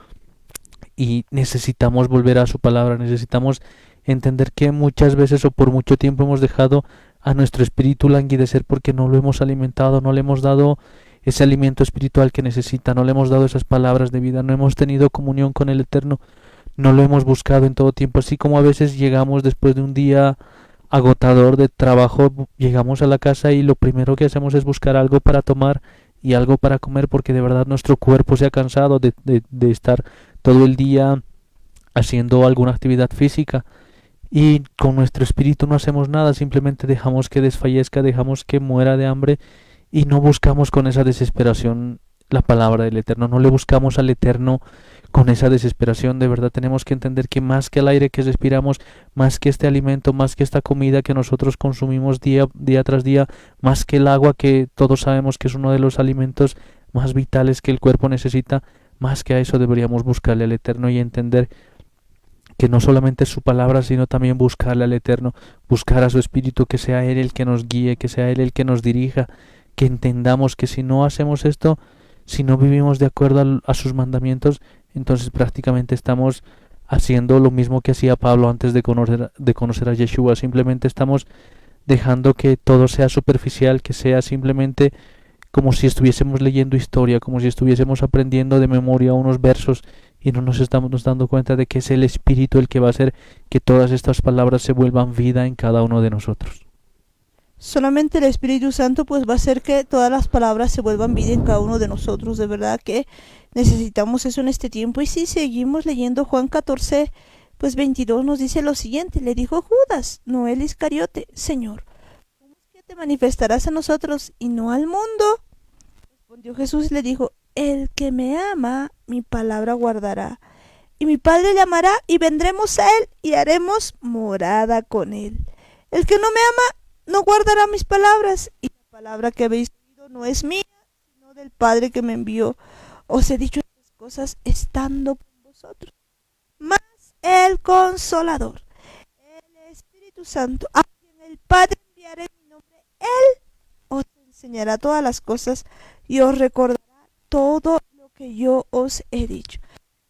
Y necesitamos volver a su palabra, necesitamos entender que muchas veces o por mucho tiempo hemos dejado a nuestro espíritu languidecer porque no lo hemos alimentado, no le hemos dado ese alimento espiritual que necesita, no le hemos dado esas palabras de vida, no hemos tenido comunión con el Eterno, no lo hemos buscado en todo tiempo. Así como a veces llegamos después de un día agotador de trabajo, llegamos a la casa y lo primero que hacemos es buscar algo para tomar y algo para comer, porque de verdad nuestro cuerpo se ha cansado de estar todo el día haciendo alguna actividad física, y con nuestro espíritu no hacemos nada, simplemente dejamos que desfallezca, dejamos que muera de hambre. Y no buscamos con esa desesperación la palabra del Eterno, no le buscamos al Eterno con esa desesperación. De verdad tenemos que entender que más que el aire que respiramos, más que este alimento, más que esta comida que nosotros consumimos día tras día, más que el agua, que todos sabemos que es uno de los alimentos más vitales que el cuerpo necesita, más que a eso deberíamos buscarle al Eterno y entender que no solamente es su palabra, sino también buscarle al Eterno, buscar a su Espíritu, que sea Él el que nos guíe, que sea Él el que nos dirija, que entendamos que si no hacemos esto, si no vivimos de acuerdo a sus mandamientos, entonces prácticamente estamos haciendo lo mismo que hacía Pablo antes de conocer a Yeshua. Simplemente estamos dejando que todo sea superficial, que sea simplemente como si estuviésemos leyendo historia, como si estuviésemos aprendiendo de memoria unos versos y no nos estamos dando cuenta de que es el Espíritu el que va a hacer que todas estas palabras se vuelvan vida en cada uno de nosotros. Solamente el Espíritu Santo pues va a hacer que todas las palabras se vuelvan vida en cada uno de nosotros. De verdad que necesitamos eso en este tiempo. Y si seguimos leyendo Juan 14, pues 22 nos dice lo siguiente. Le dijo Judas, no el Iscariote: Señor, ¿cómo es que te manifestarás a nosotros y no al mundo? Respondió Jesús y le dijo: el que me ama, mi palabra guardará. Y mi Padre le amará, y vendremos a él y haremos morada con él. El que no me ama no guardará mis palabras, y la palabra que habéis oído no es mía, sino del Padre que me envió. Os he dicho estas cosas estando con vosotros. Mas el Consolador, el Espíritu Santo, a quien el Padre enviará en mi nombre, él os enseñará todas las cosas y os recordará todo lo que yo os he dicho.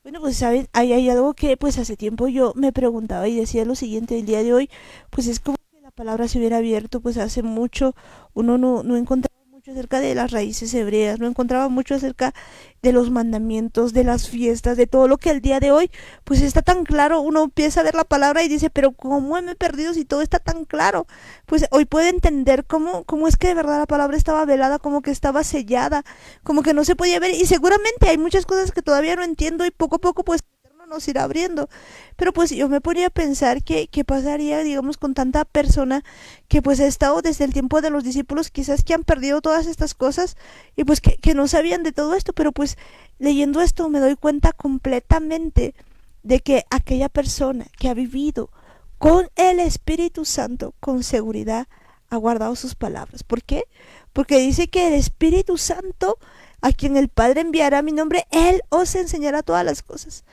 Bueno, pues saben, hay algo que pues hace tiempo yo me preguntaba y decía lo siguiente: el día de hoy pues es como que la palabra se hubiera abierto. Pues hace mucho uno no encontraba mucho acerca de las raíces hebreas, no encontraba mucho acerca de los mandamientos, de las fiestas, de todo lo que el día de hoy pues está tan claro. Uno empieza a ver la palabra y dice, pero ¿cómo me he perdido si todo está tan claro? Pues hoy puede entender cómo es que de verdad la palabra estaba velada, como que estaba sellada, como que no se podía ver. Y seguramente hay muchas cosas que todavía no entiendo y poco a poco pues nos irá abriendo. Pero pues yo me ponía a pensar qué pasaría, digamos, con tanta persona que pues ha estado desde el tiempo de los discípulos, quizás que han perdido todas estas cosas y pues que no sabían de todo esto. Pero pues leyendo esto me doy cuenta completamente de que aquella persona que ha vivido con el Espíritu Santo con seguridad ha guardado sus palabras. ¿Por qué? Porque dice que el Espíritu Santo, a quien el Padre enviará a mi nombre, él os enseñará todas las cosas.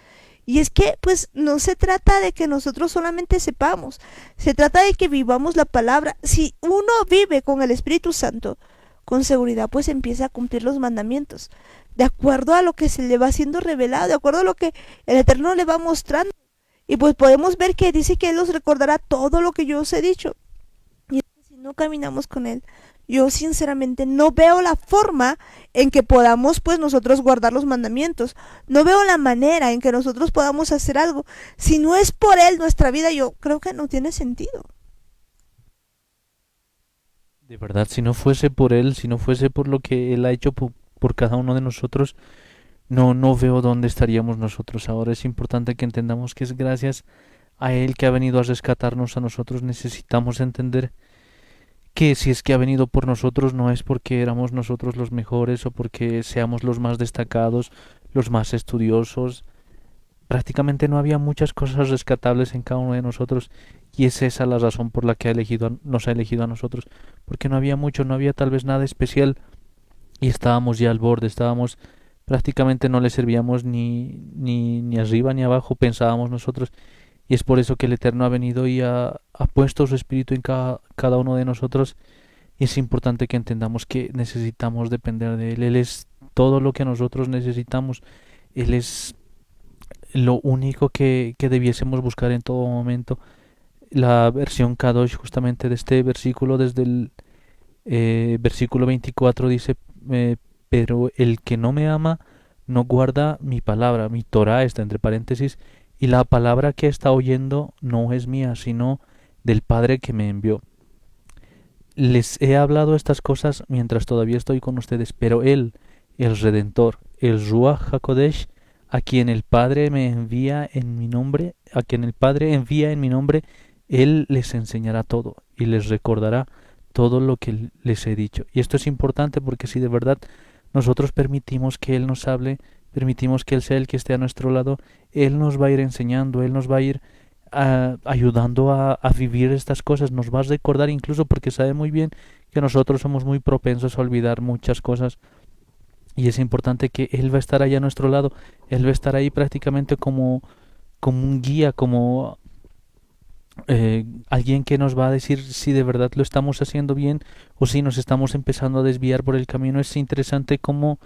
Y es que pues no se trata de que nosotros solamente sepamos, se trata de que vivamos la palabra. Si uno vive con el Espíritu Santo, con seguridad pues empieza a cumplir los mandamientos, de acuerdo a lo que se le va siendo revelado, de acuerdo a lo que el Eterno le va mostrando. Y pues podemos ver que dice que Él nos recordará todo lo que yo os he dicho. Y es que si no caminamos con Él, yo sinceramente no veo la forma en que podamos pues nosotros guardar los mandamientos. No veo la manera en que nosotros podamos hacer algo. Si no es por Él nuestra vida, yo creo que no tiene sentido. De verdad, si no fuese por Él, si no fuese por lo que Él ha hecho por cada uno de nosotros, no veo dónde estaríamos nosotros. Ahora es importante que entendamos que es gracias a Él que ha venido a rescatarnos a nosotros. Necesitamos entender que si es que ha venido por nosotros no es porque éramos nosotros los mejores o porque seamos los más destacados, los más estudiosos. Prácticamente no había muchas cosas rescatables en cada uno de nosotros y es esa la razón por la que nos ha elegido a nosotros, porque no había mucho, no había tal vez nada especial y estábamos ya al borde, estábamos prácticamente no le servíamos ni arriba ni abajo, pensábamos nosotros. Y es por eso que el Eterno ha venido y ha puesto su Espíritu en cada uno de nosotros. Y es importante que entendamos que necesitamos depender de Él. Él es todo lo que nosotros necesitamos. Él es lo único que debiésemos buscar en todo momento. La versión Kadosh justamente de este versículo, desde el versículo 24 dice, pero el que no me ama no guarda mi palabra. Mi Torah está entre paréntesis. Y la palabra que está oyendo no es mía, sino del Padre que me envió. Les he hablado estas cosas mientras todavía estoy con ustedes, pero Él, el Redentor, el Ruach HaKodesh, a quien el Padre me envía en mi nombre, a quien el Padre envía en mi nombre, Él les enseñará todo y les recordará todo lo que les he dicho. Y esto es importante porque si de verdad nosotros permitimos que Él nos hable, permitimos que Él sea el que esté a nuestro lado, Él nos va a ir enseñando, Él nos va a ir ayudando a vivir estas cosas, nos va a recordar incluso porque sabe muy bien que nosotros somos muy propensos a olvidar muchas cosas y es importante que Él va a estar allá a nuestro lado, Él va a estar ahí prácticamente como un guía, como alguien que nos va a decir si de verdad lo estamos haciendo bien o si nos estamos empezando a desviar por el camino. Es interesante como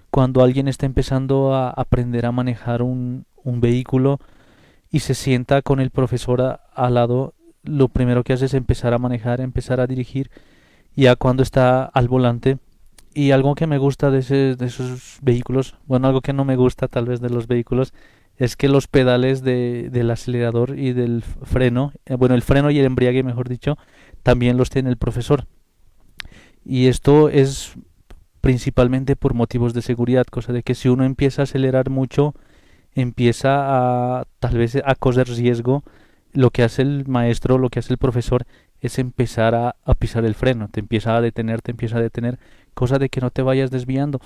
cuando alguien está empezando a aprender a manejar un vehículo y se sienta con el profesor al lado, lo primero que hace es empezar a manejar, empezar a dirigir, ya cuando está al volante Y algo que me gusta de esos vehículos, bueno, algo que no me gusta tal vez de los vehículos, es que los pedales del acelerador y del freno, bueno, el freno y el embriague, mejor dicho, también los tiene el profesor. Y esto es principalmente por motivos de seguridad, cosa de que si uno empieza a acelerar mucho, empieza a tal vez a correr riesgo. Lo que hace el maestro, lo que hace el profesor es empezar a pisar el freno, te empieza a detener, cosa de que no te vayas desviando.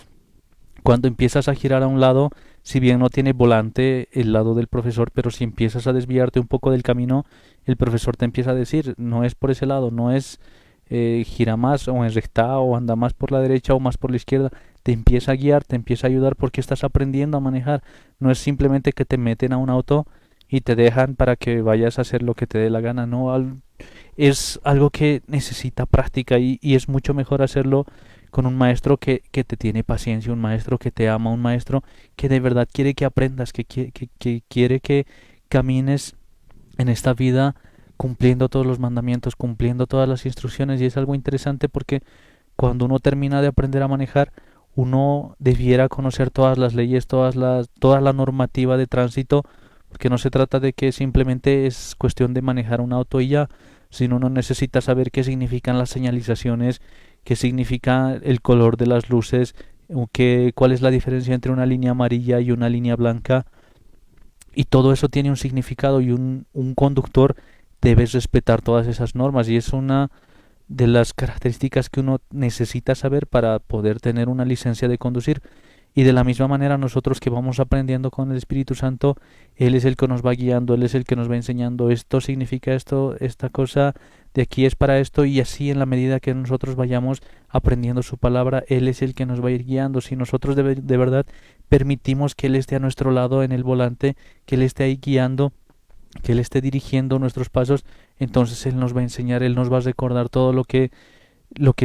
Cuando empiezas a girar a un lado, si bien no tiene volante el lado del profesor, pero si empiezas a desviarte un poco del camino, el profesor te empieza a decir, no es por ese lado, no es gira más o en recta o anda más por la derecha o más por la izquierda. Te empieza a guiar, te empieza a ayudar porque estás aprendiendo a manejar. No es simplemente que te meten a un auto y te dejan para que vayas a hacer lo que te dé la gana, no, es algo que necesita práctica y es mucho mejor hacerlo con un maestro que te tiene paciencia, un maestro que te ama, un maestro que de verdad quiere que aprendas, que quiere que camines en esta vida cumpliendo todos los mandamientos, cumpliendo todas las instrucciones. Y es algo interesante porque cuando uno termina de aprender a manejar, uno debiera conocer todas las leyes, toda la normativa de tránsito, porque no se trata de que simplemente es cuestión de manejar un auto y ya, sino uno necesita saber qué significan las señalizaciones, qué significa el color de las luces, cuál es la diferencia entre una línea amarilla y una línea blanca, y todo eso tiene un significado y un conductor debe respetar todas esas normas, y es una de las características que uno necesita saber para poder tener una licencia de conducir. Y de la misma manera nosotros que vamos aprendiendo con el Espíritu Santo, Él es el que nos va guiando, Él es el que nos va enseñando, esto significa esto, esta cosa de aquí es para esto, y así en la medida que nosotros vayamos aprendiendo su palabra, Él es el que nos va a ir guiando. Si nosotros de verdad permitimos que Él esté a nuestro lado en el volante, que Él esté ahí guiando, que Él esté dirigiendo nuestros pasos, entonces Él nos va a enseñar, Él nos va a recordar todo lo que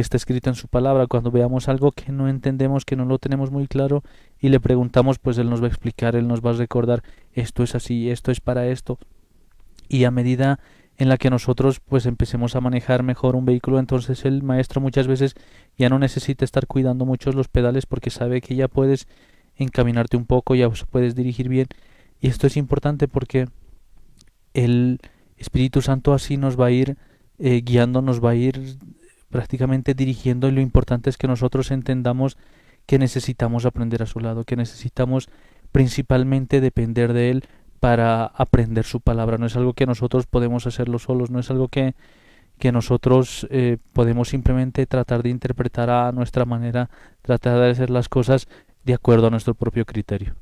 está escrito en su palabra. Cuando veamos algo que no entendemos, que no lo tenemos muy claro y le preguntamos, pues Él nos va a explicar, Él nos va a recordar, esto es así, esto es para esto. Y a medida en la que nosotros pues empecemos a manejar mejor un vehículo, entonces el maestro muchas veces ya no necesita estar cuidando mucho los pedales porque sabe que ya puedes encaminarte un poco, ya puedes dirigir bien. Y esto es importante porque el Espíritu Santo así nos va a ir guiando, nos va a ir prácticamente dirigiendo, y lo importante es que nosotros entendamos que necesitamos aprender a su lado, que necesitamos principalmente depender de Él para aprender su palabra. No es algo que nosotros podemos hacerlo solos, no es algo que nosotros podemos simplemente tratar de interpretar a nuestra manera, tratar de hacer las cosas de acuerdo a nuestro propio criterio.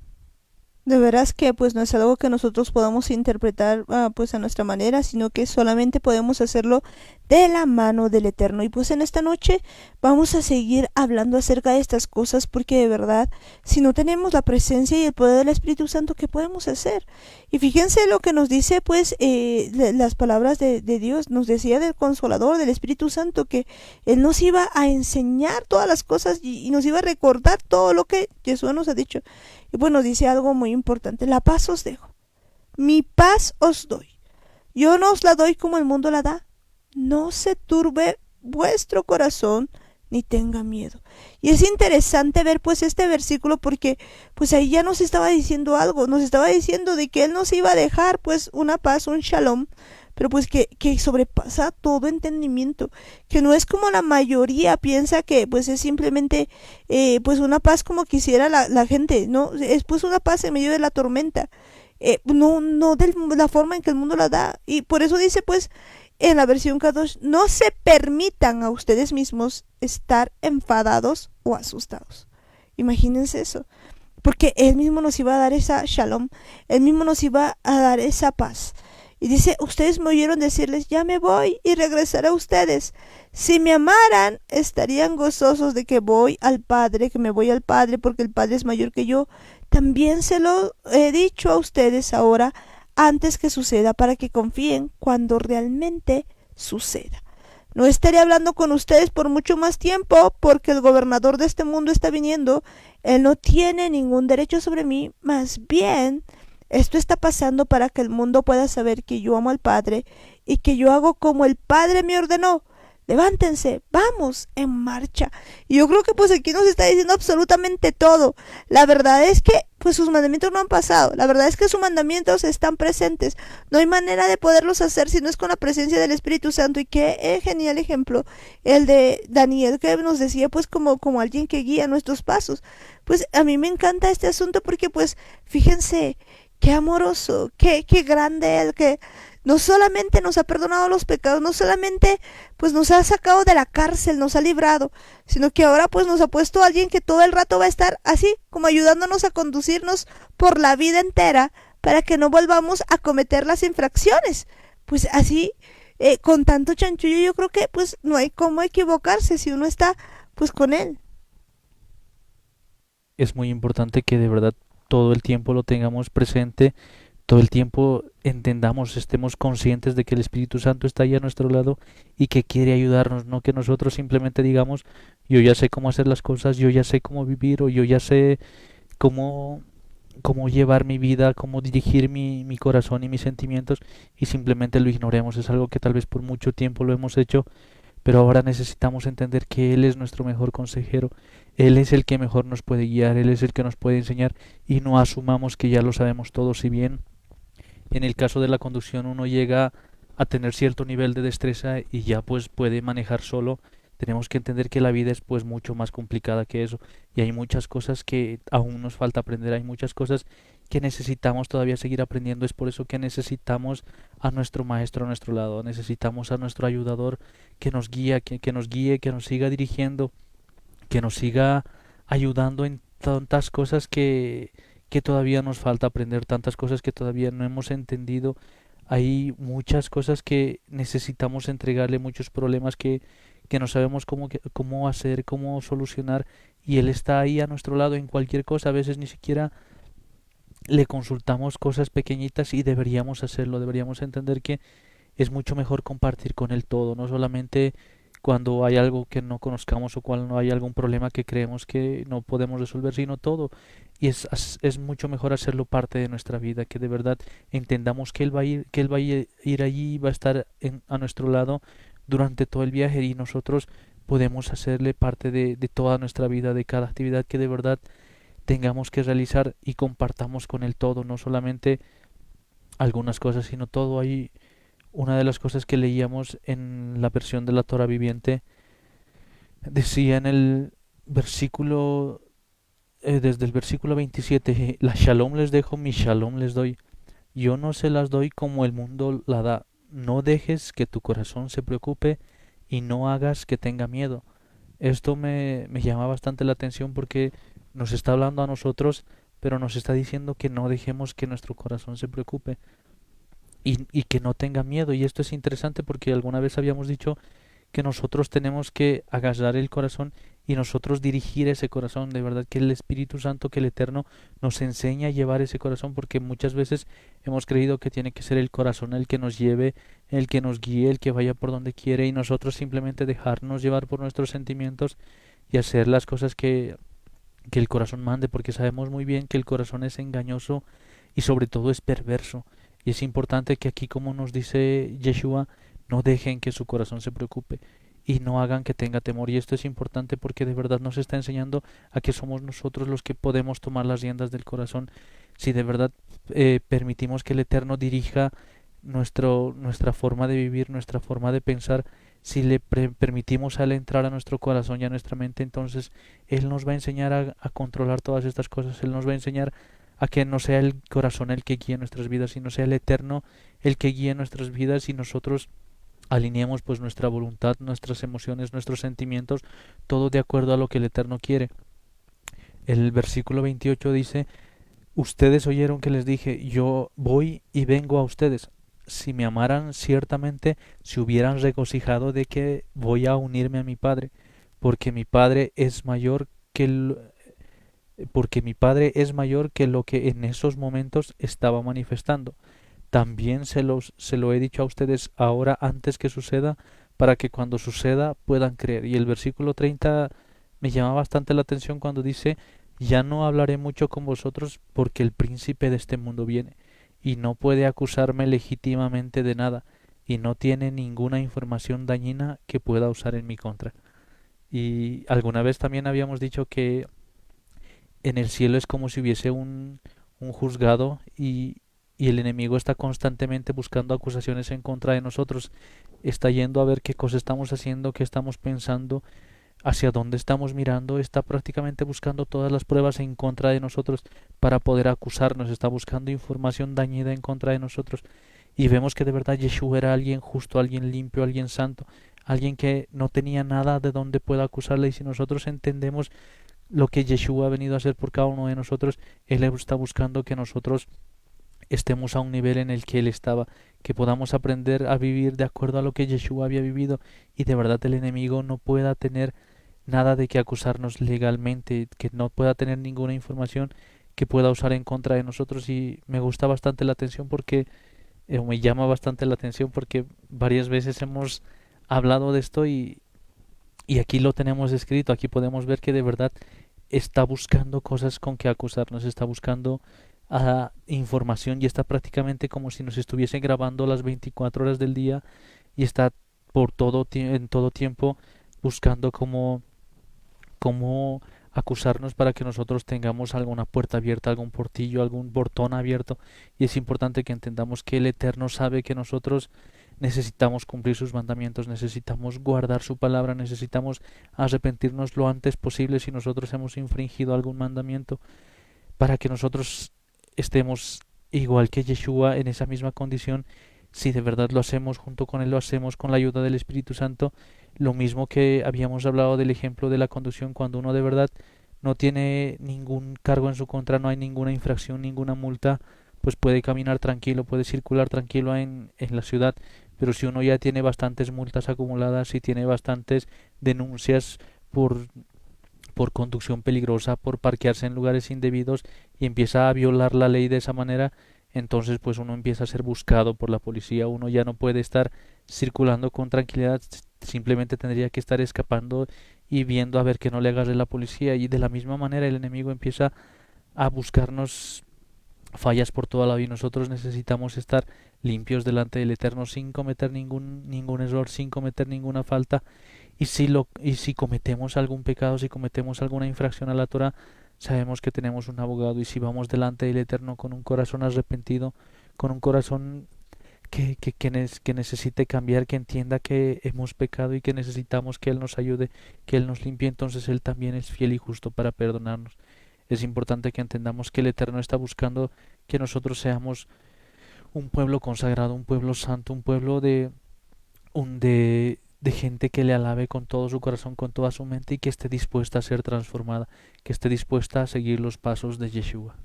De veras que pues no es algo que nosotros podamos interpretar pues a nuestra manera, sino que solamente podemos hacerlo de la mano del Eterno. Y pues en esta noche vamos a seguir hablando acerca de estas cosas, porque de verdad, si no tenemos la presencia y el poder del Espíritu Santo, ¿qué podemos hacer? Y fíjense lo que nos dice pues las palabras de Dios, nos decía del Consolador, del Espíritu Santo, que Él nos iba a enseñar todas las cosas y nos iba a recordar todo lo que Jesús nos ha dicho. Y bueno, dice algo muy importante: la paz os dejo, mi paz os doy. Yo no os la doy como el mundo la da. No se turbe vuestro corazón, ni tenga miedo. Y es interesante ver pues este versículo, porque pues ahí ya nos estaba diciendo algo, nos estaba diciendo de que Él nos iba a dejar pues una paz, un shalom, pero pues que sobrepasa todo entendimiento, que no es como la mayoría piensa, que pues es simplemente pues una paz como quisiera la gente, no, es pues una paz en medio de la tormenta, no de la forma en que el mundo la da. Y por eso dice pues en la versión Kadosh: no se permitan a ustedes mismos estar enfadados o asustados. Imagínense eso, porque Él mismo nos iba a dar esa shalom, Él mismo nos iba a dar esa paz. Y dice: ustedes me oyeron decirles, ya me voy y regresaré a ustedes. Si me amaran, estarían gozosos de que voy al Padre, que me voy al Padre, porque el Padre es mayor que yo. También se lo he dicho a ustedes ahora, antes que suceda, para que confíen cuando realmente suceda. No estaré hablando con ustedes por mucho más tiempo, porque el gobernador de este mundo está viniendo. Él no tiene ningún derecho sobre mí, más bien esto está pasando para que el mundo pueda saber que yo amo al Padre y que yo hago como el Padre me ordenó. levántense, vamos, en marcha. Y yo creo que pues aquí nos está diciendo absolutamente todo. La verdad es que pues sus mandamientos no han pasado. La verdad es que sus mandamientos están presentes. No hay manera de poderlos hacer si no es con la presencia del Espíritu Santo. Y qué genial ejemplo el de Daniel, que nos decía pues como alguien que guía nuestros pasos. Pues a mí me encanta este asunto porque pues fíjense qué amoroso, qué grande él, que no solamente nos ha perdonado los pecados, no solamente pues nos ha sacado de la cárcel, nos ha librado, sino que ahora pues nos ha puesto a alguien que todo el rato va a estar así, como ayudándonos a conducirnos por la vida entera para que no volvamos a cometer las infracciones. Pues así, con tanto chanchullo, yo creo que pues no hay cómo equivocarse si uno está pues con él. Es muy importante que de verdad todo el tiempo lo tengamos presente, todo el tiempo entendamos, estemos conscientes de que el Espíritu Santo está ahí a nuestro lado y que quiere ayudarnos, no que nosotros simplemente digamos, yo ya sé cómo hacer las cosas, yo ya sé cómo vivir o yo ya sé cómo, cómo llevar mi vida, cómo dirigir mi corazón y mis sentimientos y simplemente lo ignoremos. Es algo que tal vez por mucho tiempo lo hemos hecho, pero ahora necesitamos entender que Él es nuestro mejor consejero, Él es el que mejor nos puede guiar, Él es el que nos puede enseñar y no asumamos que ya lo sabemos todo. Si bien en el caso de la conducción uno llega a tener cierto nivel de destreza y ya pues puede manejar solo, tenemos que entender que la vida es pues mucho más complicada que eso y hay muchas cosas que aún nos falta aprender, hay muchas cosas que necesitamos todavía seguir aprendiendo. Es por eso que necesitamos a nuestro maestro a nuestro lado, necesitamos a nuestro ayudador que nos guía, que nos guíe, que nos siga dirigiendo, que nos siga ayudando en tantas cosas que todavía nos falta aprender, tantas cosas que todavía no hemos entendido. Hay muchas cosas que necesitamos entregarle, muchos problemas que no sabemos cómo hacer, cómo solucionar, y Él está ahí a nuestro lado en cualquier cosa. A veces ni siquiera le consultamos cosas pequeñitas y deberíamos hacerlo, deberíamos entender que es mucho mejor compartir con Él todo, no solamente cuando hay algo que no conozcamos o cuando hay algún problema que creemos que no podemos resolver, sino todo. Y es mucho mejor hacerlo parte de nuestra vida, que de verdad entendamos que Él va a ir, que Él va a ir allí, va a estar a nuestro lado durante todo el viaje y nosotros podemos hacerle parte de toda nuestra vida, de cada actividad que de verdad tengamos que realizar y compartamos con Él todo, no solamente algunas cosas, sino todo. Hay una de las cosas que leíamos en la versión de la Torah viviente, decía en el versículo, desde el versículo 27, la shalom les dejo, mi shalom les doy. Yo no se las doy como el mundo la da. No dejes que tu corazón se preocupe y no hagas que tenga miedo. Esto me llama bastante la atención porque nos está hablando a nosotros, pero nos está diciendo que no dejemos que nuestro corazón se preocupe y que no tenga miedo. Y esto es interesante porque alguna vez habíamos dicho que nosotros tenemos que agarrar el corazón y nosotros dirigir ese corazón. De verdad que el Espíritu Santo, que el Eterno nos enseña a llevar ese corazón, porque muchas veces hemos creído que tiene que ser el corazón el que nos lleve, el que nos guíe, el que vaya por donde quiere, y nosotros simplemente dejarnos llevar por nuestros sentimientos y hacer las cosas que el corazón mande, porque sabemos muy bien que el corazón es engañoso y sobre todo es perverso. Y es importante que aquí, como nos dice Yeshua, no dejen que su corazón se preocupe y no hagan que tenga temor. Y esto es importante porque de verdad nos está enseñando a que somos nosotros los que podemos tomar las riendas del corazón. Si de verdad permitimos que el Eterno dirija nuestra forma de vivir, nuestra forma de pensar, si le permitimos a Él entrar a nuestro corazón y a nuestra mente, entonces Él nos va a enseñar a controlar todas estas cosas. Él nos va a enseñar a que no sea el corazón el que guíe nuestras vidas, sino sea el Eterno el que guíe nuestras vidas, y nosotros alineemos pues nuestra voluntad, nuestras emociones, nuestros sentimientos, todo de acuerdo a lo que el Eterno quiere. El versículo 28 dice: ustedes oyeron que les dije, yo voy y vengo a ustedes. Si me amaran, ciertamente se hubieran regocijado de que voy a unirme a mi Padre, porque mi Padre es mayor porque mi Padre es mayor que lo que en esos momentos estaba manifestando. También se lo he dicho a ustedes ahora antes que suceda, para que cuando suceda puedan creer. Y el versículo 30 me llama bastante la atención cuando dice: ya no hablaré mucho con vosotros porque el príncipe de este mundo viene y no puede acusarme legítimamente de nada. y no tiene ninguna información dañina que pueda usar en mi contra. Y alguna vez también habíamos dicho que en el cielo es como si hubiese un juzgado y el enemigo está constantemente buscando acusaciones en contra de nosotros, está yendo a ver qué cosa estamos haciendo, qué estamos pensando, hacia dónde estamos mirando, está prácticamente buscando todas las pruebas en contra de nosotros para poder acusarnos, está buscando información dañida en contra de nosotros. Y vemos que de verdad Yeshua era alguien justo, alguien limpio, alguien santo, alguien que no tenía nada de donde pueda acusarle. Y si nosotros entendemos lo que Yeshua ha venido a hacer por cada uno de nosotros, Él está buscando que nosotros estemos a un nivel en el que Él estaba, que podamos aprender a vivir de acuerdo a lo que Yeshua había vivido, y de verdad el enemigo no pueda tener nada de que acusarnos legalmente, que no pueda tener ninguna información que pueda usar en contra de nosotros. Y me gusta bastante la atención porque me llama bastante la atención porque varias veces hemos hablado de esto y aquí lo tenemos escrito, aquí podemos ver que de verdad está buscando cosas con que acusarnos, está buscando información y está prácticamente como si nos estuviese grabando las 24 horas del día y está en todo tiempo buscando cómo acusarnos para que nosotros tengamos alguna puerta abierta, algún portillo, algún portón abierto. Y es importante que entendamos que el Eterno sabe que nosotros necesitamos cumplir sus mandamientos, necesitamos guardar su palabra, necesitamos arrepentirnos lo antes posible si nosotros hemos infringido algún mandamiento, para que nosotros estemos igual que Yeshua en esa misma condición. Si de verdad lo hacemos junto con Él, lo hacemos con la ayuda del Espíritu Santo, lo mismo que habíamos hablado del ejemplo de la conducción, cuando uno de verdad no tiene ningún cargo en su contra, no hay ninguna infracción, ninguna multa, pues puede caminar tranquilo, puede circular tranquilo en la ciudad. Pero si uno ya tiene bastantes multas acumuladas, si tiene bastantes denuncias por conducción peligrosa, por parquearse en lugares indebidos, y empieza a violar la ley de esa manera, entonces pues uno empieza a ser buscado por la policía, uno ya no puede estar circulando con tranquilidad, simplemente tendría que estar escapando y viendo a ver que no le agarre la policía. Y de la misma manera el enemigo empieza a buscarnos fallas por toda la vida. Nosotros necesitamos estar limpios delante del Eterno sin cometer ningún error, sin cometer ninguna falta. Y si cometemos algún pecado, si cometemos alguna infracción a la Torah, sabemos que tenemos un abogado. Y si vamos delante del Eterno con un corazón arrepentido, con un corazón que necesite cambiar, que entienda que hemos pecado y que necesitamos que Él nos ayude, que Él nos limpie, entonces Él también es fiel y justo para perdonarnos. Es importante que entendamos que el Eterno está buscando que nosotros seamos un pueblo consagrado, un pueblo santo, un pueblo de gente que le alabe con todo su corazón, con toda su mente, y que esté dispuesta a ser transformada, que esté dispuesta a seguir los pasos de Yeshua.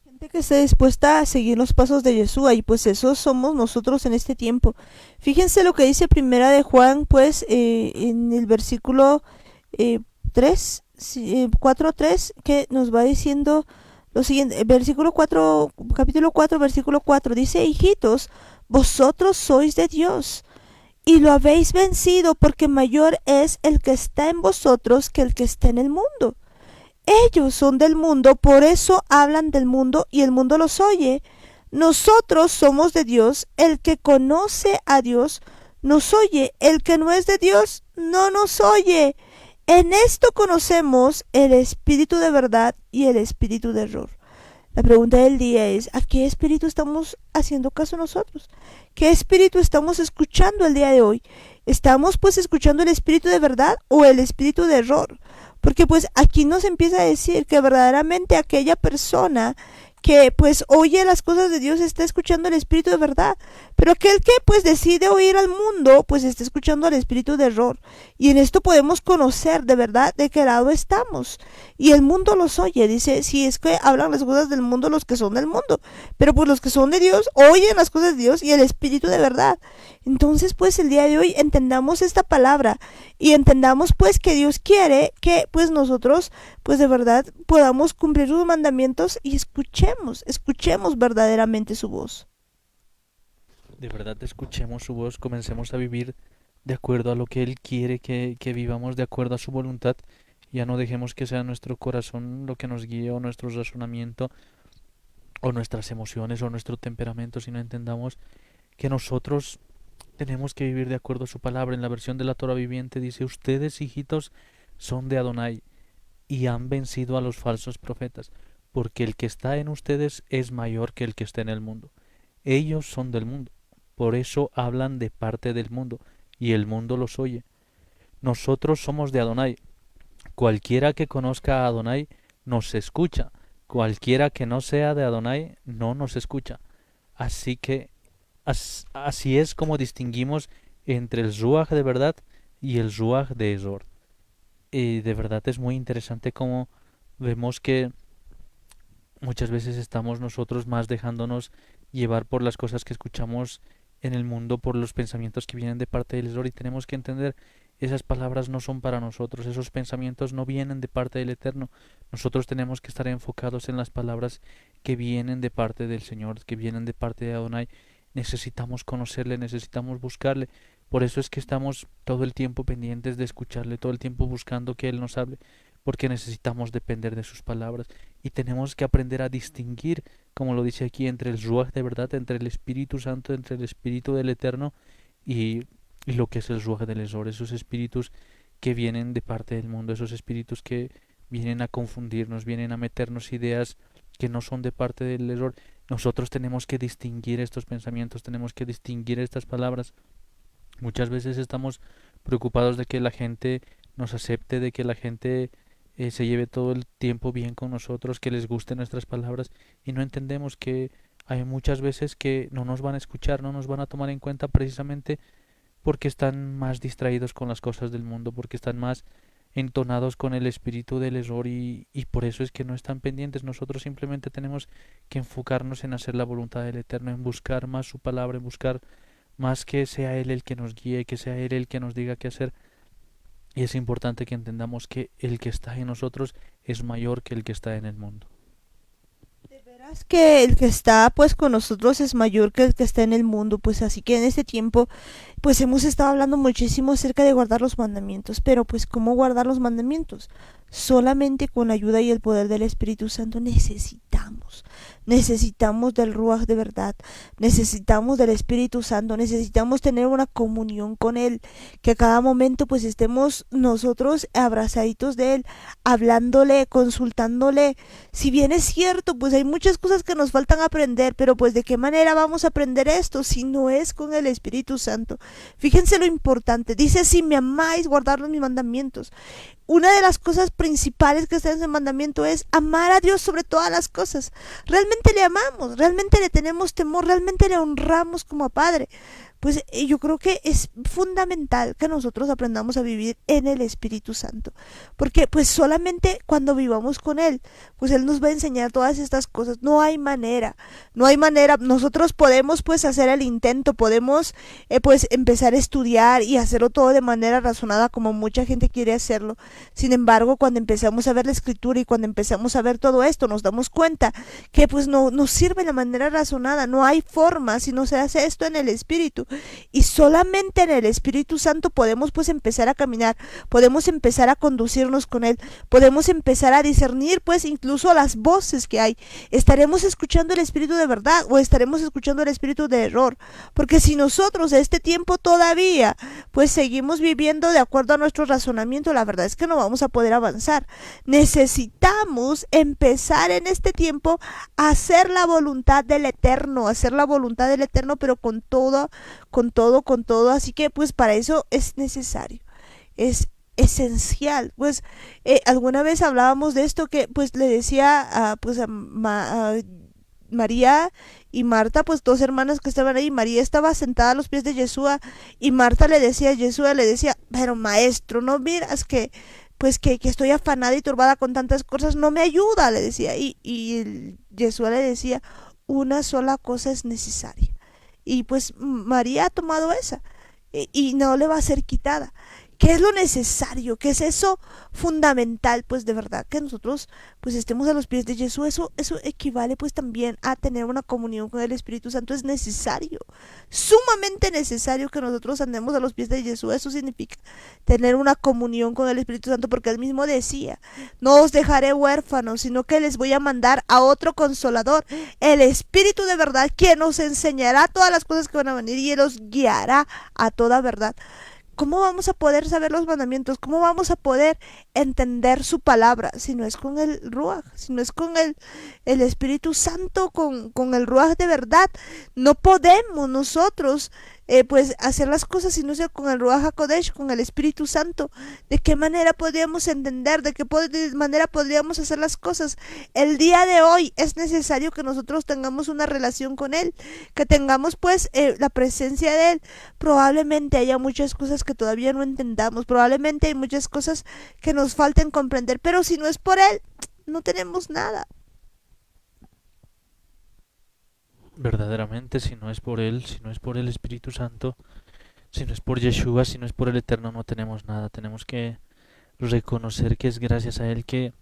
Gente que esté dispuesta a seguir los pasos de Yeshua, y pues eso somos nosotros en este tiempo. Fíjense lo que dice Primera de Juan, pues en el versículo 3, 4:3, que nos va diciendo lo siguiente. Versículo 4, capítulo 4, versículo 4, dice: hijitos, vosotros sois de Dios y lo habéis vencido, porque mayor es el que está en vosotros que el que está en el mundo. Ellos son del mundo, por eso hablan del mundo y el mundo los oye. Nosotros somos de Dios, el que conoce a Dios nos oye, el que no es de Dios no nos oye. En esto conocemos el espíritu de verdad y el espíritu de error. La pregunta del día es: ¿a qué espíritu estamos haciendo caso nosotros? ¿Qué espíritu estamos escuchando el día de hoy? ¿Estamos pues escuchando el espíritu de verdad o el espíritu de error? Porque pues aquí nos empieza a decir que verdaderamente aquella persona que pues oye las cosas de Dios está escuchando el espíritu de verdad, pero aquel que pues decide oír al mundo pues está escuchando al espíritu de error. Y en esto podemos conocer de verdad de qué lado estamos. Y el mundo los oye, dice: si es que hablan las cosas del mundo los que son del mundo, pero pues los que son de Dios oyen las cosas de Dios y el espíritu de verdad. Entonces pues el día de hoy entendamos esta palabra y entendamos pues que Dios quiere que pues nosotros pues de verdad podamos cumplir sus mandamientos y escuchemos verdaderamente su voz. De verdad escuchemos su voz, comencemos a vivir de acuerdo a lo que Él quiere que vivamos, de acuerdo a su voluntad. Ya no dejemos que sea nuestro corazón lo que nos guíe, o nuestro razonamiento, o nuestras emociones, o nuestro temperamento, sino entendamos que nosotros tenemos que vivir de acuerdo a su palabra. En la versión de la Torah viviente dice: ustedes, hijitos, son de Adonai y han vencido a los falsos profetas, porque el que está en ustedes es mayor que el que está en el mundo. Ellos son del mundo, por eso hablan de parte del mundo, y el mundo los oye. Nosotros somos de Adonai. Cualquiera que conozca a Adonai nos escucha. Cualquiera que no sea de Adonai no nos escucha. Así que así es como distinguimos entre el Ruach de verdad y el Ruach de error. Y de verdad es muy interesante como vemos que muchas veces estamos nosotros más dejándonos llevar por las cosas que escuchamos en el mundo, por los pensamientos que vienen de parte del error, y tenemos que entender: esas palabras no son para nosotros, esos pensamientos no vienen de parte del Eterno. Nosotros tenemos que estar enfocados en las palabras que vienen de parte del Señor, que vienen de parte de Adonai. Necesitamos conocerle, necesitamos buscarle. Por eso es que estamos todo el tiempo pendientes de escucharle, todo el tiempo buscando que Él nos hable, porque necesitamos depender de sus palabras. Y tenemos que aprender a distinguir, como lo dice aquí, entre el Ruach de verdad, entre el Espíritu Santo, entre el Espíritu del Eterno y lo que es el Ruach del error, esos espíritus que vienen de parte del mundo, esos espíritus que vienen a confundirnos, vienen a meternos ideas que no son de parte del error. Nosotros tenemos que distinguir estos pensamientos, tenemos que distinguir estas palabras. Muchas veces estamos preocupados de que la gente nos acepte, de que la gente se lleve todo el tiempo bien con nosotros, que les gusten nuestras palabras, y no entendemos que hay muchas veces que no nos van a escuchar, no nos van a tomar en cuenta, precisamente porque están más distraídos con las cosas del mundo, porque están más entonados con el espíritu del error, y por eso es que no están pendientes. Nosotros simplemente tenemos que enfocarnos en hacer la voluntad del Eterno, en buscar más su palabra, en buscar más que sea Él el que nos guíe, que sea Él el que nos diga qué hacer. Y es importante que entendamos que el que está en nosotros es mayor que el que está en el mundo. De veras que el que está pues con nosotros es mayor que el que está en el mundo, pues así que en este tiempo pues hemos estado hablando muchísimo acerca de guardar los mandamientos, pero pues ¿cómo guardar los mandamientos? Solamente con la ayuda y el poder del Espíritu Santo. Necesitamos del Ruach de verdad, necesitamos del Espíritu Santo, necesitamos tener una comunión con Él, que a cada momento pues estemos nosotros abrazaditos de Él, hablándole, consultándole. Si bien es cierto, pues hay muchas cosas que nos faltan aprender, pero pues ¿de qué manera vamos a aprender esto si no es con el Espíritu Santo? Fíjense lo importante, dice: si me amáis, guardad mis mandamientos. Una de las cosas principales que está en ese mandamiento es amar a Dios sobre todas las cosas. Realmente le amamos, realmente le tenemos temor, realmente le honramos como a Padre. Pues yo creo que es fundamental que nosotros aprendamos a vivir en el Espíritu Santo, porque pues solamente cuando vivamos con Él, pues Él nos va a enseñar todas estas cosas. No hay manera, nosotros podemos pues hacer el intento, podemos pues empezar a estudiar y hacerlo todo de manera razonada como mucha gente quiere hacerlo. Sin embargo, cuando empezamos a ver la Escritura y cuando empezamos a ver todo esto, nos damos cuenta que pues no nos sirve la manera razonada, no hay forma si no se hace esto en el Espíritu. Y solamente en el Espíritu Santo podemos pues empezar a caminar, podemos empezar a conducirnos con Él, podemos empezar a discernir pues incluso las voces que hay. Estaremos escuchando el Espíritu de verdad o estaremos escuchando el Espíritu de error, porque si nosotros a este tiempo todavía pues seguimos viviendo de acuerdo a nuestro razonamiento, la verdad es que no vamos a poder avanzar. Necesitamos empezar en este tiempo a hacer la voluntad del Eterno, pero con todo, así que pues para eso es necesario, es esencial. Pues alguna vez hablábamos de esto, que pues le decía a María y Marta, pues dos hermanas que estaban ahí. María estaba sentada a los pies de Yeshua y Marta le decía a Yeshua, pero maestro, ¿no miras que pues que estoy afanada y turbada con tantas cosas? No me ayuda, le decía. Y Yeshua le decía: una sola cosa es necesaria. Y pues María ha tomado esa y no le va a ser quitada. ¿Qué es lo necesario? ¿Qué es eso fundamental? Pues de verdad que nosotros pues estemos a los pies de Jesús. Eso equivale pues también a tener una comunión con el Espíritu Santo. Es necesario, sumamente necesario que nosotros andemos a los pies de Jesús. Eso significa tener una comunión con el Espíritu Santo, porque él mismo decía: no os dejaré huérfanos, sino que les voy a mandar a otro consolador, el Espíritu de verdad, quien nos enseñará todas las cosas que van a venir y él os guiará a toda verdad. ¿Cómo vamos a poder saber los mandamientos? ¿Cómo vamos a poder entender su palabra si no es con el Ruach, si no es con el Espíritu Santo, con el Ruach de verdad? No podemos nosotros pues hacer las cosas si no es con el Ruach HaKodesh, con el Espíritu Santo. ¿De qué manera podríamos entender? ¿De qué manera podríamos hacer las cosas? El día de hoy es necesario que nosotros tengamos una relación con Él, que tengamos pues la presencia de Él. Probablemente haya muchas cosas que todavía no entendamos, probablemente hay muchas cosas que nos falten comprender, pero si no es por Él, no tenemos nada. Verdaderamente, si no es por Él, si no es por el Espíritu Santo, si no es por Yeshua, si no es por el Eterno, no tenemos nada. Tenemos que reconocer que es gracias a Él que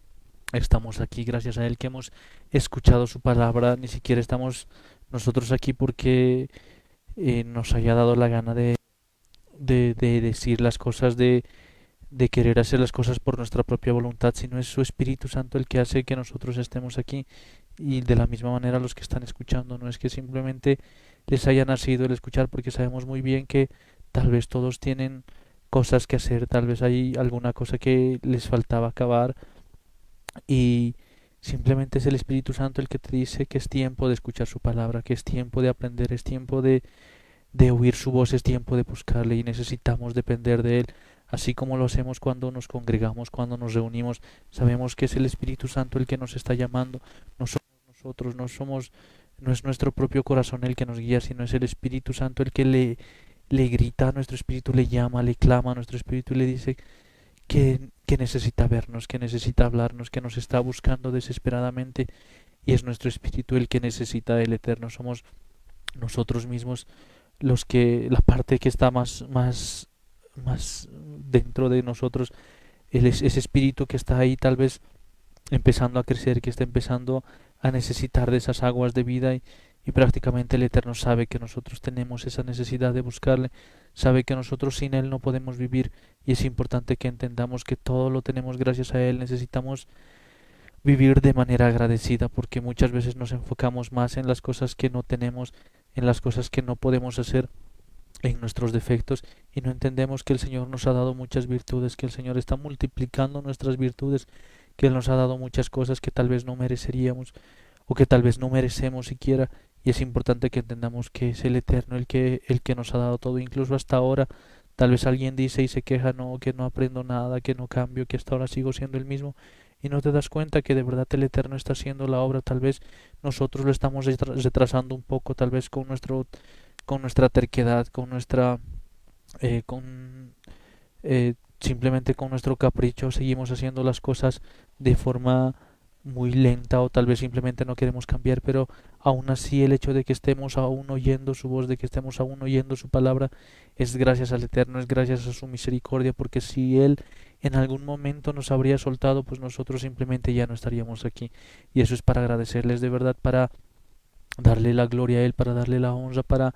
estamos aquí, gracias a Él que hemos escuchado su palabra. Ni siquiera estamos nosotros aquí porque nos haya dado la gana de decir las cosas, de querer hacer las cosas por nuestra propia voluntad, sino es su Espíritu Santo el que hace que nosotros estemos aquí. Y de la misma manera los que están escuchando, no es que simplemente les haya nacido el escuchar, porque sabemos muy bien que tal vez todos tienen cosas que hacer, tal vez hay alguna cosa que les faltaba acabar y simplemente es el Espíritu Santo el que te dice que es tiempo de escuchar su palabra, que es tiempo de aprender, es tiempo de oír su voz, es tiempo de buscarle y necesitamos depender de Él, así como lo hacemos cuando nos congregamos, cuando nos reunimos. Sabemos que es el Espíritu Santo el que nos está llamando, no somos nosotros, no es nuestro propio corazón el que nos guía, sino es el Espíritu Santo el que le grita a nuestro espíritu, le llama, le clama a nuestro espíritu y le dice que necesita vernos, que necesita hablarnos, que nos está buscando desesperadamente, y es nuestro espíritu el que necesita el Eterno. Somos nosotros mismos los que, la parte que está más dentro de nosotros, ese espíritu que está ahí tal vez empezando a crecer, que está empezando a necesitar de esas aguas de vida, y prácticamente el Eterno sabe que nosotros tenemos esa necesidad de buscarle, sabe que nosotros sin Él no podemos vivir, y es importante que entendamos que todo lo tenemos gracias a Él. Necesitamos vivir de manera agradecida, porque muchas veces nos enfocamos más en las cosas que no tenemos, en las cosas que no podemos hacer, en nuestros defectos, y no entendemos que el Señor nos ha dado muchas virtudes, que el Señor está multiplicando nuestras virtudes, que Él nos ha dado muchas cosas que tal vez no mereceríamos o que tal vez no merecemos siquiera, y es importante que entendamos que es el Eterno el que nos ha dado todo. Incluso hasta ahora tal vez alguien dice y se queja: no, que no aprendo nada, que no cambio, que hasta ahora sigo siendo el mismo, y no te das cuenta que de verdad el Eterno está haciendo la obra. Tal vez nosotros lo estamos retrasando un poco, tal vez con nuestra terquedad, con nuestra simplemente con nuestro capricho seguimos haciendo las cosas de forma muy lenta, o tal vez simplemente no queremos cambiar, pero aún así el hecho de que estemos aún oyendo su voz, de que estemos aún oyendo su palabra, es gracias al Eterno, es gracias a su misericordia, porque si Él en algún momento nos habría soltado, pues nosotros simplemente ya no estaríamos aquí. Y eso es para agradecerles de verdad, para darle la gloria a Él, para darle la honra, para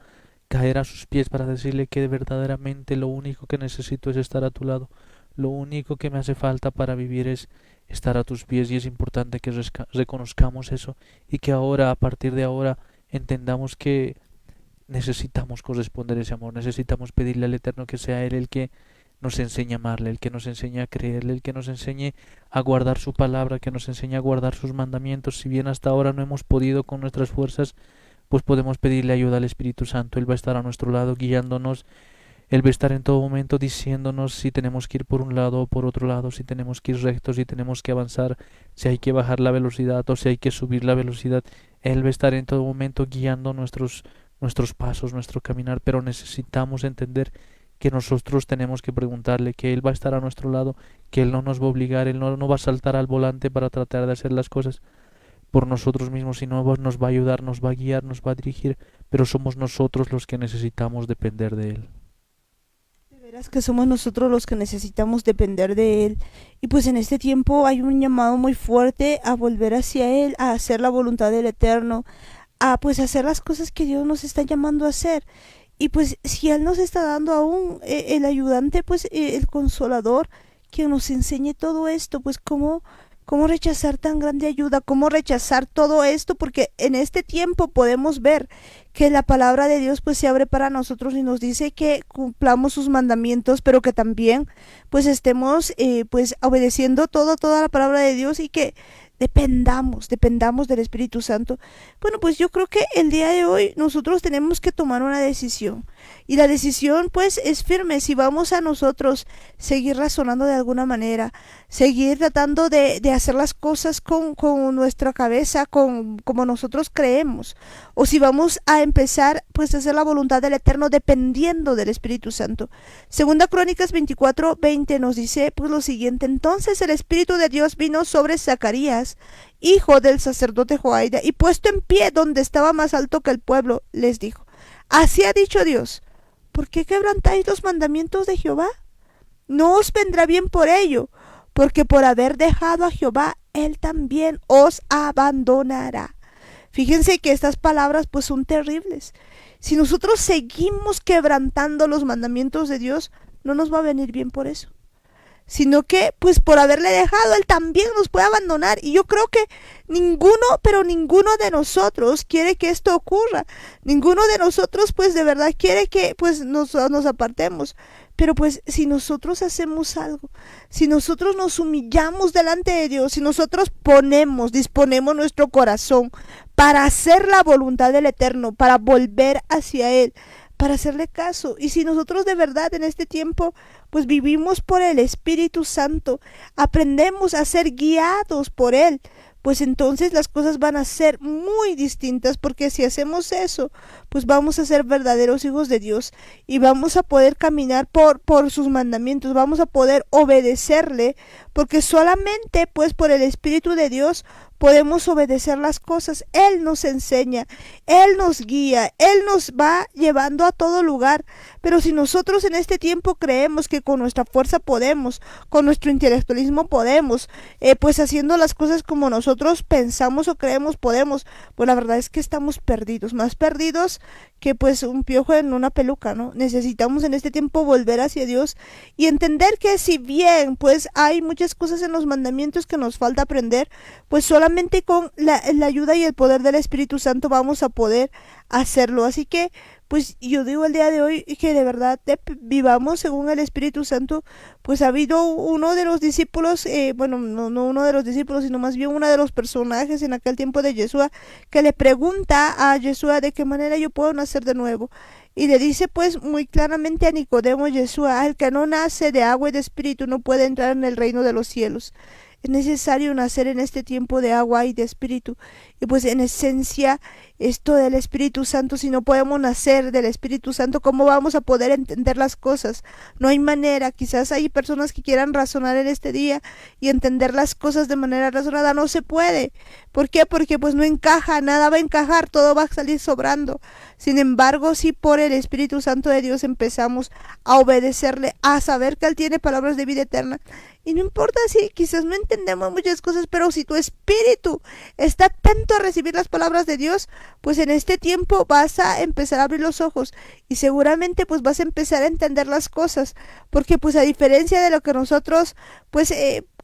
caer a sus pies, para decirle que verdaderamente lo único que necesito es estar a tu lado, lo único que me hace falta para vivir es estar a tus pies. Y es importante que reconozcamos eso, y que ahora, a partir de ahora, entendamos que necesitamos corresponder ese amor, necesitamos pedirle al Eterno que sea Él el que nos enseñe a amarle, el que nos enseñe a creerle, el que nos enseñe a guardar su palabra, que nos enseñe a guardar sus mandamientos. Si bien hasta ahora no hemos podido con nuestras fuerzas, pues podemos pedirle ayuda al Espíritu Santo. Él va a estar a nuestro lado guiándonos, Él va a estar en todo momento diciéndonos si tenemos que ir por un lado o por otro lado, si tenemos que ir rectos, si tenemos que avanzar, si hay que bajar la velocidad o si hay que subir la velocidad. Él va a estar en todo momento guiando nuestros pasos, nuestro caminar, pero necesitamos entender que nosotros tenemos que preguntarle, que Él va a estar a nuestro lado, que Él no nos va a obligar, Él no va a saltar al volante para tratar de hacer las cosas por nosotros mismos, sino nos va a ayudar, nos va a guiar, nos va a dirigir, pero somos nosotros los que necesitamos depender de Él. veras que somos nosotros los que necesitamos depender de Él. Y pues en este tiempo hay un llamado muy fuerte a volver hacia Él, a hacer la voluntad del Eterno, a pues hacer las cosas que Dios nos está llamando a hacer. Y pues si Él nos está dando aún el ayudante, pues el consolador, quien nos enseñe todo esto, pues cómo rechazar tan grande ayuda, cómo rechazar todo esto, porque en este tiempo podemos ver que la palabra de Dios pues se abre para nosotros y nos dice que cumplamos sus mandamientos, pero que también pues estemos pues obedeciendo toda la palabra de Dios y que dependamos del Espíritu Santo. Bueno, pues yo creo que el día de hoy nosotros tenemos que tomar una decisión. Y la decisión pues es firme. Si vamos a nosotros seguir razonando de alguna manera, seguir tratando de hacer las cosas con nuestra cabeza, como nosotros creemos, o si vamos a empezar pues a hacer la voluntad del Eterno dependiendo del Espíritu Santo. Segunda Crónicas 24:20 nos dice pues lo siguiente: entonces el Espíritu de Dios vino sobre Zacarías, hijo del sacerdote Joaida, y puesto en pie donde estaba más alto que el pueblo, les dijo: así ha dicho Dios, ¿por qué quebrantáis los mandamientos de Jehová? No os vendrá bien por ello, porque por haber dejado a Jehová, él también os abandonará. Fíjense que estas palabras pues son terribles. Si nosotros seguimos quebrantando los mandamientos de Dios, no nos va a venir bien por eso, sino que pues por haberle dejado, él también nos puede abandonar. Y yo creo que ninguno de nosotros quiere que esto ocurra. Ninguno de nosotros pues de verdad quiere que pues nos apartemos. Pero pues si nosotros hacemos algo, si nosotros nos humillamos delante de Dios, si nosotros disponemos nuestro corazón para hacer la voluntad del Eterno, para volver hacia Él, para hacerle caso, y si nosotros de verdad en este tiempo pues vivimos por el Espíritu Santo, aprendemos a ser guiados por Él, pues entonces las cosas van a ser muy distintas, porque si hacemos eso, pues vamos a ser verdaderos hijos de Dios y vamos a poder caminar por sus mandamientos, vamos a poder obedecerle, porque solamente pues por el Espíritu de Dios podemos obedecer las cosas. Él nos enseña, Él nos guía, Él nos va llevando a todo lugar. Pero si nosotros en este tiempo creemos que con nuestra fuerza podemos, con nuestro intelectualismo podemos, pues haciendo las cosas como nosotros pensamos o creemos podemos, pues la verdad es que estamos perdidos, más perdidos que pues un piojo en una peluca, ¿no? Necesitamos en este tiempo volver hacia Dios y entender que si bien pues hay muchas cosas en los mandamientos que nos falta aprender, pues solamente con la ayuda y el poder del Espíritu Santo vamos a poder hacerlo. Así que pues yo digo el día de hoy que de verdad vivamos según el Espíritu Santo. Pues ha habido uno de los discípulos, bueno, no uno de los discípulos, sino más bien uno de los personajes en aquel tiempo de Yeshua, que le pregunta a Yeshua de qué manera yo puedo nacer de nuevo. Y le dice pues muy claramente a Nicodemo Yeshua: el que no nace de agua y de espíritu no puede entrar en el reino de los cielos. Es necesario nacer en este tiempo de agua y de espíritu. Y pues en esencia esto del Espíritu Santo, si no podemos nacer del Espíritu Santo, ¿cómo vamos a poder entender las cosas? No hay manera. Quizás hay personas que quieran razonar en este día y entender las cosas de manera razonada. No se puede. ¿Por qué? Porque pues no encaja, nada va a encajar, todo va a salir sobrando. Sin embargo, si por el Espíritu Santo de Dios empezamos a obedecerle, a saber que Él tiene palabras de vida eterna, y no importa si quizás no entendemos muchas cosas, pero si tu espíritu está atento a recibir las palabras de Dios, pues en este tiempo vas a empezar a abrir los ojos y seguramente pues vas a empezar a entender las cosas, porque pues a diferencia de lo que nosotros pues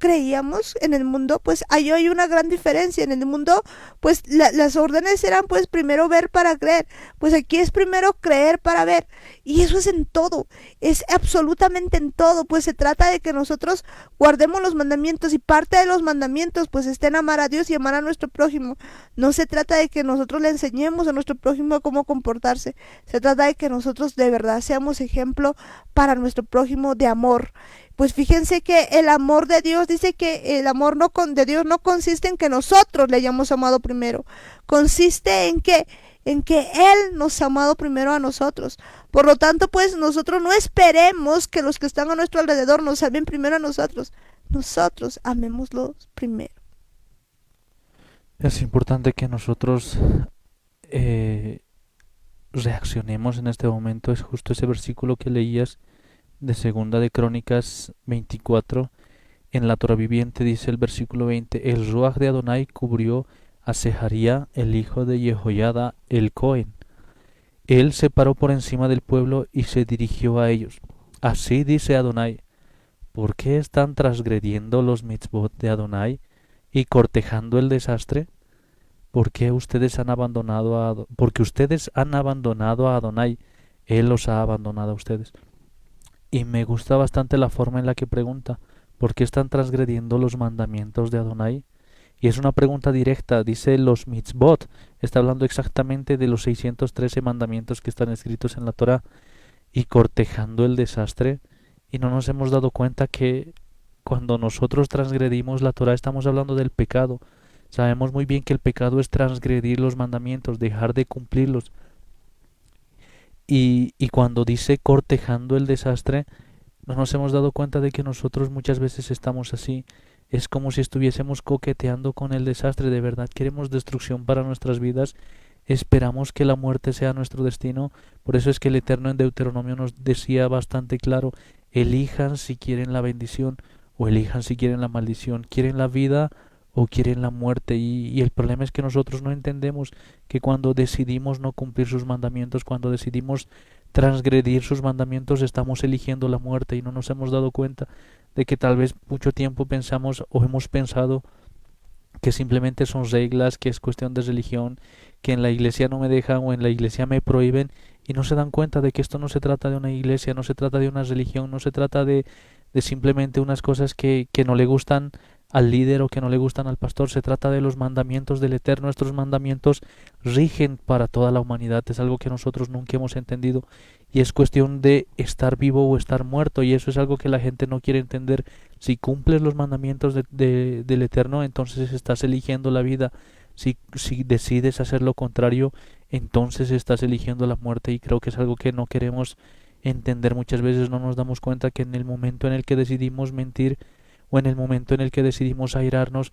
creíamos en el mundo, pues hay una gran diferencia. En el mundo pues las órdenes eran pues primero ver para creer, pues aquí es primero creer para ver, y eso es en todo, es absolutamente en todo. Pues se trata de que nosotros guardemos los mandamientos, y parte de los mandamientos pues está en amar a Dios y amar a nuestro prójimo. No se trata de que nosotros le enseñemos a nuestro prójimo cómo comportarse, se trata de que nosotros de verdad seamos ejemplo para nuestro prójimo de amor. Pues fíjense que el amor de Dios, dice que el amor de Dios no consiste en que nosotros le hayamos amado primero, consiste en que Él nos ha amado primero a nosotros. Por lo tanto, pues nosotros no esperemos que los que están a nuestro alrededor nos amen primero a nosotros. Nosotros amémoslos primero. Es importante que nosotros reaccionemos en este momento. Es justo ese versículo que leías de Segunda de Crónicas 24. En la Torah viviente dice el versículo 20: el Ruaj de Adonai cubrió a Seharía, el hijo de Jehoiada, el Cohen. Él se paró por encima del pueblo y se dirigió a ellos. Así dice Adonai: ¿por qué están transgrediendo los mitzvot de Adonai y cortejando el desastre? Porque ustedes han abandonado a Adonai, Él los ha abandonado a ustedes. Y me gusta bastante la forma en la que pregunta: ¿por qué están transgrediendo los mandamientos de Adonai? Y es una pregunta directa, dice los mitzvot, está hablando exactamente de los 613 mandamientos que están escritos en la Torah, y cortejando el desastre. Y no nos hemos dado cuenta que cuando nosotros transgredimos la Torah estamos hablando del pecado. Sabemos muy bien que el pecado es transgredir los mandamientos, dejar de cumplirlos. Y cuando dice cortejando el desastre, no nos hemos dado cuenta de que nosotros muchas veces estamos así. Es como si estuviésemos coqueteando con el desastre. De verdad queremos destrucción para nuestras vidas. Esperamos que la muerte sea nuestro destino. Por eso es que el Eterno en Deuteronomio nos decía bastante claro: elijan si quieren la bendición o elijan si quieren la maldición. ¿Quieren la vida o quieren la muerte? Y el problema es que nosotros no entendemos que cuando decidimos no cumplir sus mandamientos, cuando decidimos transgredir sus mandamientos, estamos eligiendo la muerte, y no nos hemos dado cuenta de que tal vez mucho tiempo pensamos o hemos pensado que simplemente son reglas, que es cuestión de religión, que en la iglesia no me dejan o en la iglesia me prohíben, y no se dan cuenta de que esto no se trata de una iglesia, no se trata de una religión, no se trata de simplemente unas cosas que no le gustan al líder o que no le gustan al pastor. Se trata de los mandamientos del Eterno. Estos mandamientos rigen para toda la humanidad. Es algo que nosotros nunca hemos entendido, y es cuestión de estar vivo o estar muerto, y eso es algo que la gente no quiere entender. Si cumples los mandamientos del Eterno, entonces estás eligiendo la vida. Si decides hacer lo contrario, entonces estás eligiendo la muerte, y creo que es algo que no queremos entender. Muchas veces no nos damos cuenta que en el momento en el que decidimos mentir o en el momento en el que decidimos airarnos,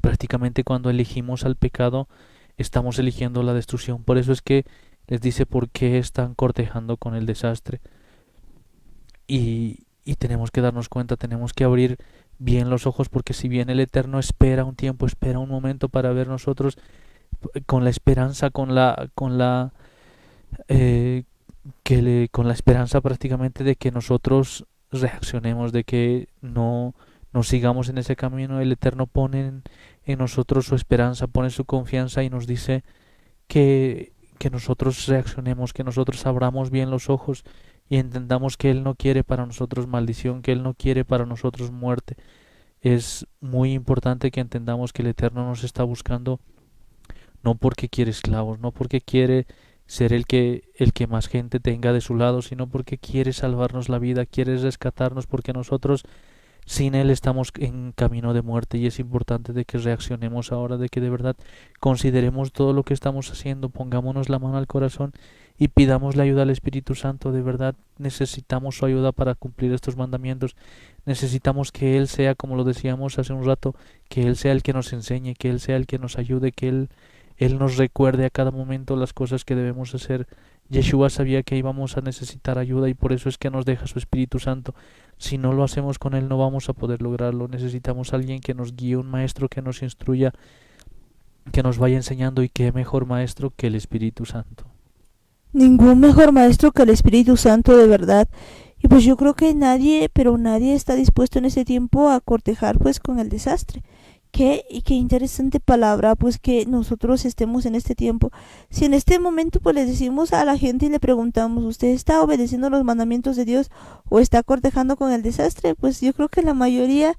prácticamente cuando elegimos al pecado, estamos eligiendo la destrucción. Por eso es que les dice por qué están cortejando con el desastre. Y tenemos que darnos cuenta, tenemos que abrir bien los ojos, porque si bien el Eterno espera un tiempo, espera un momento para ver nosotros con la esperanza, con la esperanza prácticamente de que nosotros reaccionemos, de que no sigamos en ese camino. El Eterno pone en nosotros su esperanza, pone su confianza, y nos dice que nosotros reaccionemos, que nosotros abramos bien los ojos y entendamos que Él no quiere para nosotros maldición, que Él no quiere para nosotros muerte. Es muy importante que entendamos que el Eterno nos está buscando no porque quiere esclavos, no porque quiere ser el que más gente tenga de su lado, sino porque quiere salvarnos la vida, quiere rescatarnos, porque nosotros sin Él estamos en camino de muerte. Y es importante de que reaccionemos ahora, de que de verdad consideremos todo lo que estamos haciendo, pongámonos la mano al corazón y pidamos la ayuda al Espíritu Santo. De verdad necesitamos su ayuda para cumplir estos mandamientos. Necesitamos que Él sea, como lo decíamos hace un rato, que Él sea el que nos enseñe, que Él sea el que nos ayude, que Él nos recuerde a cada momento las cosas que debemos hacer. Yeshua sabía que íbamos a necesitar ayuda, y por eso es que nos deja su Espíritu Santo. Si no lo hacemos con Él, no vamos a poder lograrlo. Necesitamos a alguien que nos guíe, un maestro que nos instruya, que nos vaya enseñando, y qué mejor maestro que el Espíritu Santo. Ningún mejor maestro que el Espíritu Santo, de verdad. Y pues yo creo que nadie, pero nadie está dispuesto en ese tiempo a cortejar pues con el desastre. Qué interesante palabra, pues que nosotros estemos en este tiempo. Si en este momento pues le decimos a la gente y le preguntamos: ¿usted está obedeciendo los mandamientos de Dios o está cortejando con el desastre? Pues yo creo que la mayoría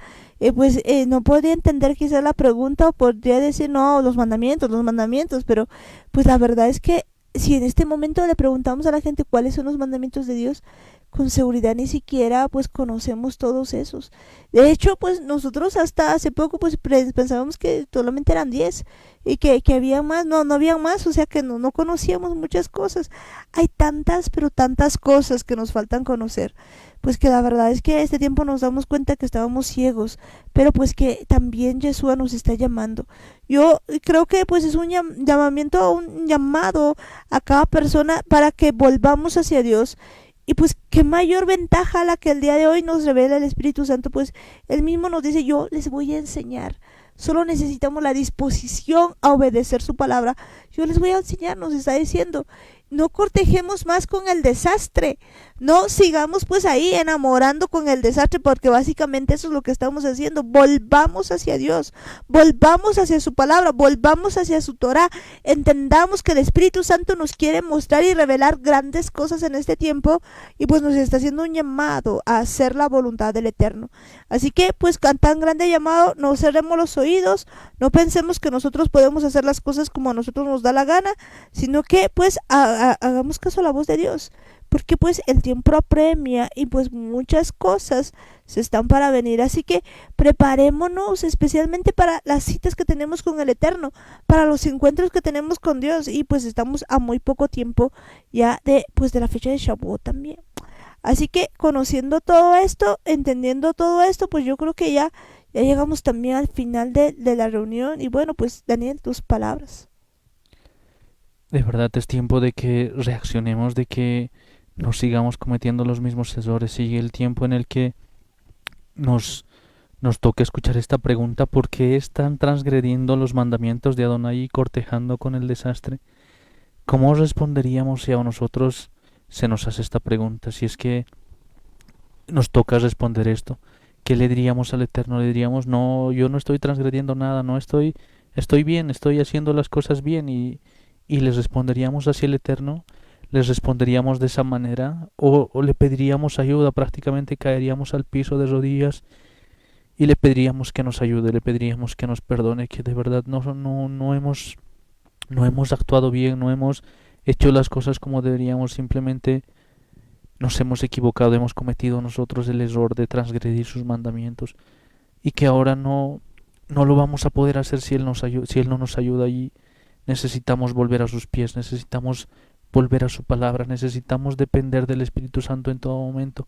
no podría entender quizás la pregunta, o podría decir: no, los mandamientos, pero pues la verdad es que si en este momento le preguntamos a la gente cuáles son los mandamientos de Dios, con seguridad ni siquiera pues conocemos todos esos. De hecho, pues nosotros hasta hace poco pues pensábamos que solamente eran 10 y que había más. No había más, o sea que no conocíamos muchas cosas. Hay tantas, pero tantas cosas que nos faltan conocer, pues que la verdad es que a este tiempo nos damos cuenta que estábamos ciegos, pero pues que también Yeshua nos está llamando. Yo creo que pues es un llamamiento, un llamado a cada persona para que volvamos hacia Dios Y pues qué mayor ventaja la que el día de hoy nos revela el Espíritu Santo, pues él mismo nos dice, yo les voy a enseñar. Solo necesitamos la disposición a obedecer su palabra. Yo les voy a enseñar, nos está diciendo. No cortejemos más con el desastre. No sigamos pues ahí enamorando con el desastre, porque básicamente eso es lo que estamos haciendo. Volvamos hacia Dios, volvamos hacia su palabra, volvamos hacia su Torah. Entendamos que el Espíritu Santo nos quiere mostrar y revelar grandes cosas en este tiempo, y pues nos está haciendo un llamado a hacer la voluntad del Eterno. Así que pues con tan grande llamado, no cerremos los oídos, no pensemos que nosotros podemos hacer las cosas como a nosotros nos da la gana, sino que pues hagamos caso a la voz de Dios, porque pues el tiempo apremia y pues muchas cosas se están para venir. Así que preparémonos especialmente para las citas que tenemos con el Eterno, para los encuentros que tenemos con Dios, y pues estamos a muy poco tiempo ya de la fecha de Shavuot también. Así que conociendo todo esto, entendiendo todo esto, pues yo creo que ya llegamos también al final de la reunión. Y bueno, pues Daniel, tus palabras. De verdad es tiempo de que reaccionemos, de que no sigamos cometiendo los mismos errores. Sigue el tiempo en el que nos toca escuchar esta pregunta: ¿por qué están transgrediendo los mandamientos de Adonai y cortejando con el desastre? ¿Cómo responderíamos si a nosotros se nos hace esta pregunta? Si es que nos toca responder esto, ¿qué le diríamos al Eterno? Le diríamos, no, yo no estoy transgrediendo nada, no estoy bien, estoy haciendo las cosas bien, y les responderíamos hacia el Eterno, les responderíamos de esa manera, o le pediríamos ayuda, prácticamente caeríamos al piso de rodillas y le pediríamos que nos ayude, le pediríamos que nos perdone, que de verdad no hemos actuado bien, no hemos hecho las cosas como deberíamos, simplemente nos hemos equivocado, hemos cometido nosotros el error de transgredir sus mandamientos, y que ahora no lo vamos a poder hacer si Él no nos ayuda. Y necesitamos volver a sus pies, necesitamos volver a su palabra, necesitamos depender del Espíritu Santo en todo momento.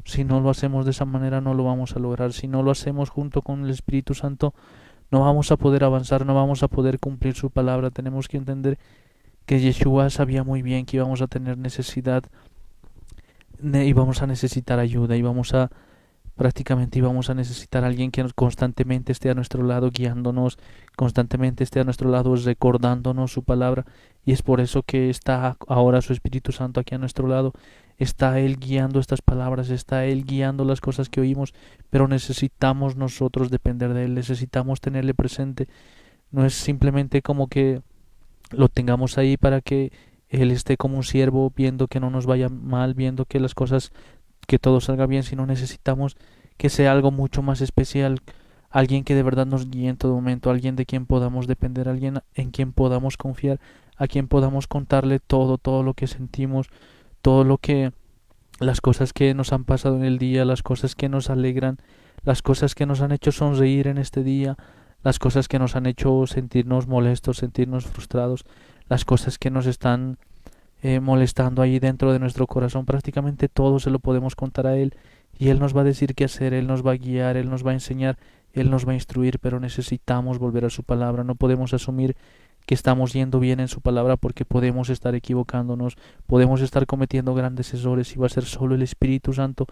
Si no lo hacemos de esa manera, no lo vamos a lograr. Si no lo hacemos junto con el Espíritu Santo, no vamos a poder avanzar, no vamos a poder cumplir su palabra. Tenemos que entender que Yeshua sabía muy bien que íbamos a tener necesidad, y vamos a necesitar ayuda, y íbamos a necesitar a alguien que constantemente esté a nuestro lado, guiándonos, constantemente esté a nuestro lado, recordándonos su palabra. Y es por eso que está ahora su Espíritu Santo aquí a nuestro lado. Está Él guiando estas palabras, está Él guiando las cosas que oímos, pero necesitamos nosotros depender de Él, necesitamos tenerle presente. No es simplemente como que lo tengamos ahí para que Él esté como un siervo, viendo que no nos vaya mal, viendo que las cosas, que todo salga bien, sino necesitamos que sea algo mucho más especial, alguien que de verdad nos guíe en todo momento, alguien de quien podamos depender, alguien en quien podamos confiar, a quien podamos contarle todo lo que sentimos, las cosas que nos han pasado en el día, las cosas que nos alegran, las cosas que nos han hecho sonreír en este día, las cosas que nos han hecho sentirnos molestos, sentirnos frustrados, las cosas que nos están molestando ahí dentro de nuestro corazón. Prácticamente todo se lo podemos contar a Él, y Él nos va a decir qué hacer, Él nos va a guiar, Él nos va a enseñar, Él nos va a instruir, pero necesitamos volver a su palabra. No podemos asumir que estamos yendo bien en su palabra, porque podemos estar equivocándonos, podemos estar cometiendo grandes errores, y va a ser solo el Espíritu Santo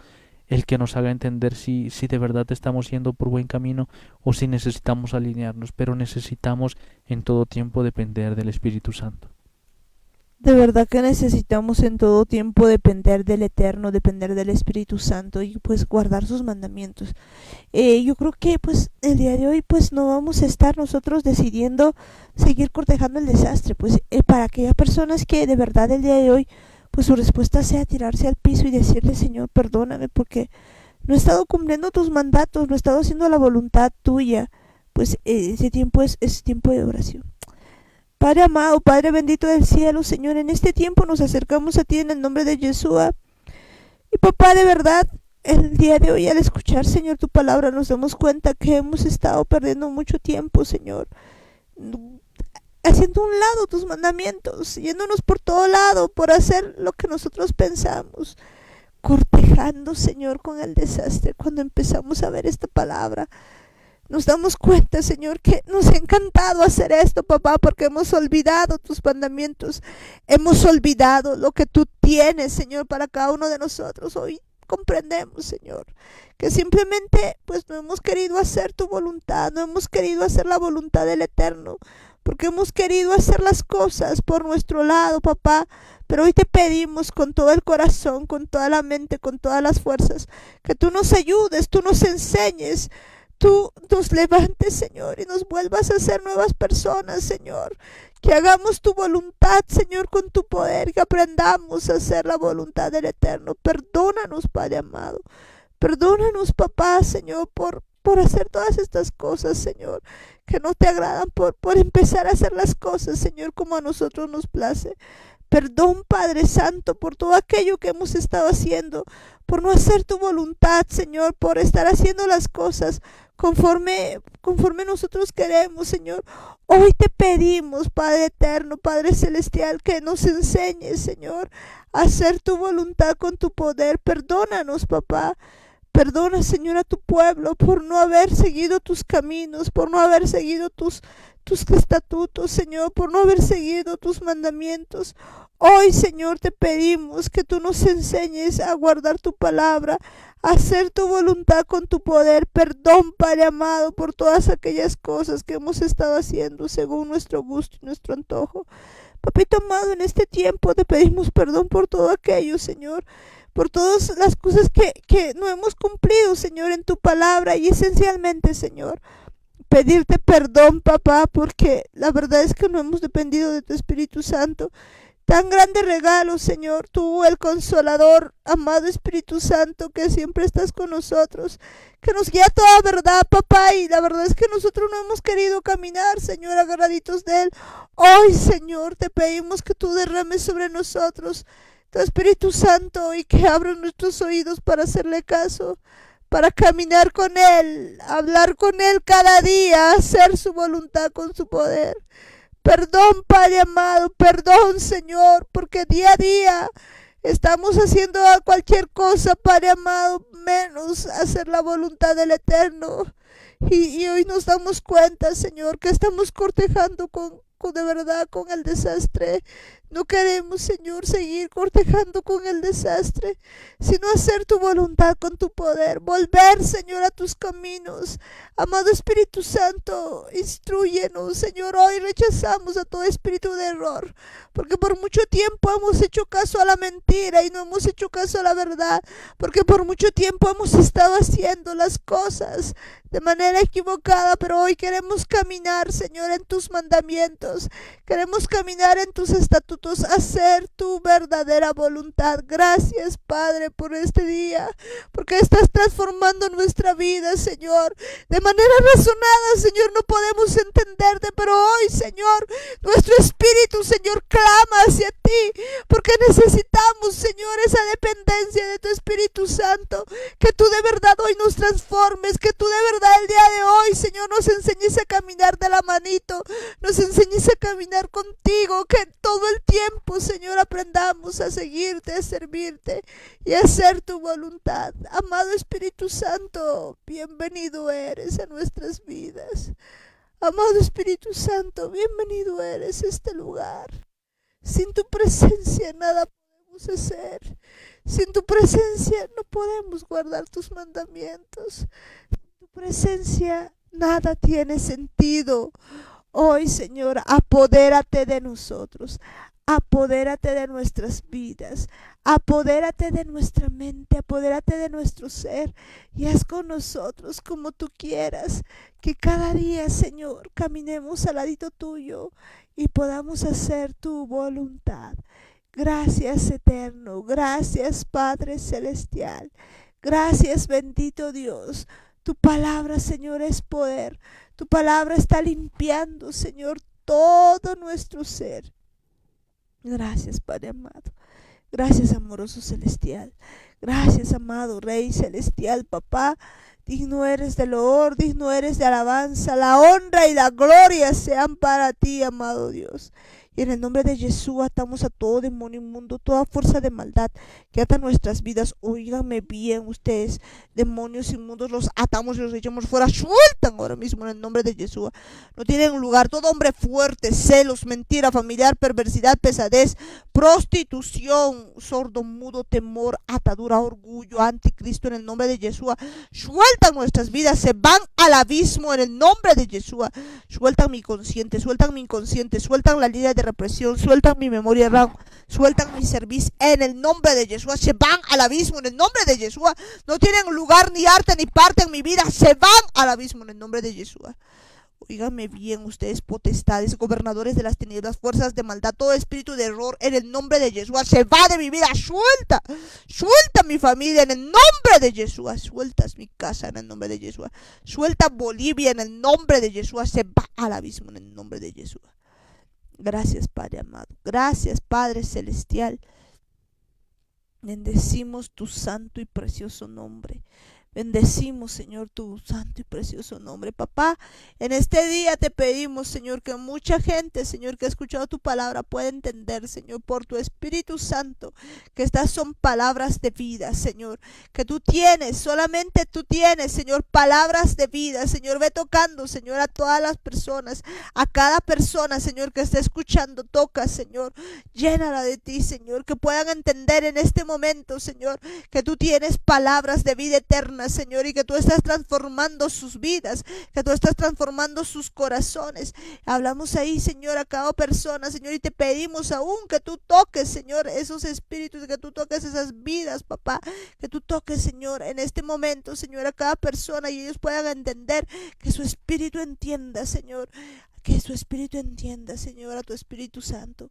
el que nos haga entender si de verdad estamos yendo por buen camino o si necesitamos alinearnos, pero necesitamos en todo tiempo depender del Espíritu Santo. De verdad que necesitamos en todo tiempo depender del Eterno, depender del Espíritu Santo, y pues guardar sus mandamientos. Yo creo que pues el día de hoy pues no vamos a estar nosotros decidiendo seguir cortejando el desastre. Pues para aquellas personas que de verdad el día de hoy pues su respuesta sea tirarse al piso y decirle: Señor, perdóname porque no he estado cumpliendo tus mandatos, no he estado haciendo la voluntad tuya. Pues ese tiempo es tiempo de oración. Padre amado, Padre bendito del cielo, Señor, en este tiempo nos acercamos a ti en el nombre de Yeshua. Y papá, de verdad, el día de hoy al escuchar, Señor, tu palabra, nos damos cuenta que hemos estado perdiendo mucho tiempo, Señor, haciendo a un lado tus mandamientos, yéndonos por todo lado, por hacer lo que nosotros pensamos, cortejando, Señor, con el desastre. Cuando empezamos a ver esta palabra, nos damos cuenta, Señor, que nos ha encantado hacer esto, papá, porque hemos olvidado tus mandamientos. Hemos olvidado lo que tú tienes, Señor, para cada uno de nosotros. Hoy comprendemos, Señor, que simplemente pues no hemos querido hacer tu voluntad, no hemos querido hacer la voluntad del Eterno, porque hemos querido hacer las cosas por nuestro lado, papá. Pero hoy te pedimos con todo el corazón, con toda la mente, con todas las fuerzas, que tú nos ayudes, tú nos enseñes, tú nos levantes, Señor, y nos vuelvas a ser nuevas personas, Señor. Que hagamos tu voluntad, Señor, con tu poder, que aprendamos a hacer la voluntad del Eterno. Perdónanos, Padre amado. Perdónanos, papá, Señor, por hacer todas estas cosas, Señor, que no te agradan, por empezar a hacer las cosas, Señor, como a nosotros nos place. Perdón, Padre Santo, por todo aquello que hemos estado haciendo, por no hacer tu voluntad, Señor, por estar haciendo las cosas conforme nosotros queremos, Señor. Hoy te pedimos, Padre eterno, Padre celestial, que nos enseñes, Señor, a hacer tu voluntad con tu poder. Perdónanos, papá. Perdona, Señor, a tu pueblo por no haber seguido tus caminos, por no haber seguido tus estatutos, Señor, por no haber seguido tus mandamientos. Hoy, Señor, te pedimos que tú nos enseñes a guardar tu palabra, a hacer tu voluntad con tu poder. Perdón, Padre amado, por todas aquellas cosas que hemos estado haciendo según nuestro gusto y nuestro antojo. Papito amado, en este tiempo te pedimos perdón por todo aquello, Señor, por todas las cosas que no hemos cumplido, Señor, en tu palabra, y esencialmente, Señor, pedirte perdón, papá, porque la verdad es que no hemos dependido de tu Espíritu Santo. Tan grande regalo, Señor, tú, el Consolador, amado Espíritu Santo, que siempre estás con nosotros, que nos guía a toda verdad, papá, y la verdad es que nosotros no hemos querido caminar, Señor, agarraditos de Él. Hoy, Señor, te pedimos que tú derrames sobre nosotros tu Espíritu Santo y que abras nuestros oídos para hacerle caso, para caminar con Él, hablar con Él cada día, hacer su voluntad con su poder. Perdón, Padre amado, perdón, Señor, porque día a día estamos haciendo cualquier cosa, Padre amado, menos hacer la voluntad del Eterno. Y hoy nos damos cuenta, Señor, que estamos cortejando de verdad con el desastre. No queremos, Señor, seguir cortejando con el desastre, sino hacer tu voluntad con tu poder, volver, Señor, a tus caminos. Amado Espíritu Santo, instrúyenos, Señor. Hoy rechazamos a todo espíritu de error, porque por mucho tiempo hemos hecho caso a la mentira y no hemos hecho caso a la verdad, porque por mucho tiempo hemos estado haciendo las cosas de manera equivocada, pero hoy queremos caminar, Señor, en tus mandamientos, queremos caminar en tus estatutos, hacer tu verdadera voluntad. Gracias, Padre, por este día, porque estás transformando nuestra vida, Señor, de manera razonada, Señor, no podemos entenderte, pero hoy, Señor, nuestro espíritu, Señor, clama hacia ti, porque necesitamos, Señor, esa dependencia de tu Espíritu Santo, que tú de verdad hoy nos transformes, que tú de verdad el día de hoy, Señor, nos enseñes a caminar de la manito, nos enseñes a caminar contigo, que todo el tiempo, Señor, aprendamos a seguirte, a servirte y a hacer tu voluntad. Amado Espíritu Santo, bienvenido eres a nuestras vidas. Amado Espíritu Santo, bienvenido eres a este lugar. Sin tu presencia nada podemos hacer. Sin tu presencia no podemos guardar tus mandamientos. Sin tu presencia nada tiene sentido. Hoy, Señor, apodérate de nosotros, apodérate de nuestras vidas, apodérate de nuestra mente, apodérate de nuestro ser y haz con nosotros como tú quieras, que cada día, Señor, caminemos al ladito tuyo y podamos hacer tu voluntad. Gracias, Eterno, gracias, Padre Celestial, gracias, bendito Dios. Tu palabra, Señor, es poder. Tu palabra está limpiando, Señor, todo nuestro ser. Gracias, Padre amado. Gracias, amoroso celestial. Gracias, amado Rey celestial, papá. Digno eres de loor, digno eres de alabanza. La honra y la gloria sean para ti, amado Dios. Y en el nombre de Jesús atamos a todo demonio inmundo, toda fuerza de maldad que ata nuestras vidas. Óiganme bien ustedes, demonios inmundos, los atamos y los echamos fuera. Sueltan ahora mismo en el nombre de Jesús. No tienen lugar. Todo hombre fuerte, celos, mentira familiar, perversidad, pesadez, prostitución, sordo, mudo, temor, atadura, orgullo, anticristo en el nombre de Jesús. Sueltan nuestras vidas, se van al abismo en el nombre de Jesús. Sueltan mi consciente, sueltan mi inconsciente, sueltan la línea de represión, sueltan mi memoria RAM, sueltan mi servicio en el nombre de Jesús. Se van al abismo en el nombre de Jesús. No tienen lugar ni arte ni parte en mi vida. Se van al abismo en el nombre de Jesús. Óiganme bien ustedes, potestades, gobernadores de las tinieblas, fuerzas de maldad, todo espíritu de error, en el nombre de Jesús, se va de mi vida. Suelta, suelta mi familia en el nombre de Jesús. Sueltas mi casa en el nombre de Jesús. Suelta Bolivia en el nombre de Jesús. Se va al abismo en el nombre de Jesús. Gracias, Padre amado. Gracias, Padre celestial. Bendecimos tu santo y precioso nombre. Bendecimos, Señor, tu santo y precioso nombre. Papá, en este día te pedimos, Señor, que mucha gente, Señor, que ha escuchado tu palabra pueda entender, Señor, por tu Espíritu Santo, que estas son palabras de vida, Señor, que tú tienes, solamente tú tienes, Señor, palabras de vida. Señor, ve tocando, Señor, a todas las personas, a cada persona, Señor, que está escuchando. Toca, Señor, llénala de ti, Señor, que puedan entender en este momento, Señor, que tú tienes palabras de vida eterna, Señor, y que tú estás transformando sus vidas, que tú estás transformando sus corazones. Hablamos ahí, Señor, a cada persona, Señor, y te pedimos aún que tú toques, Señor, esos espíritus, que tú toques esas vidas, papá, que tú toques, Señor, en este momento, Señor, a cada persona, y ellos puedan entender, que su espíritu entienda, Señor, que su espíritu entienda, Señor, a tu Espíritu Santo.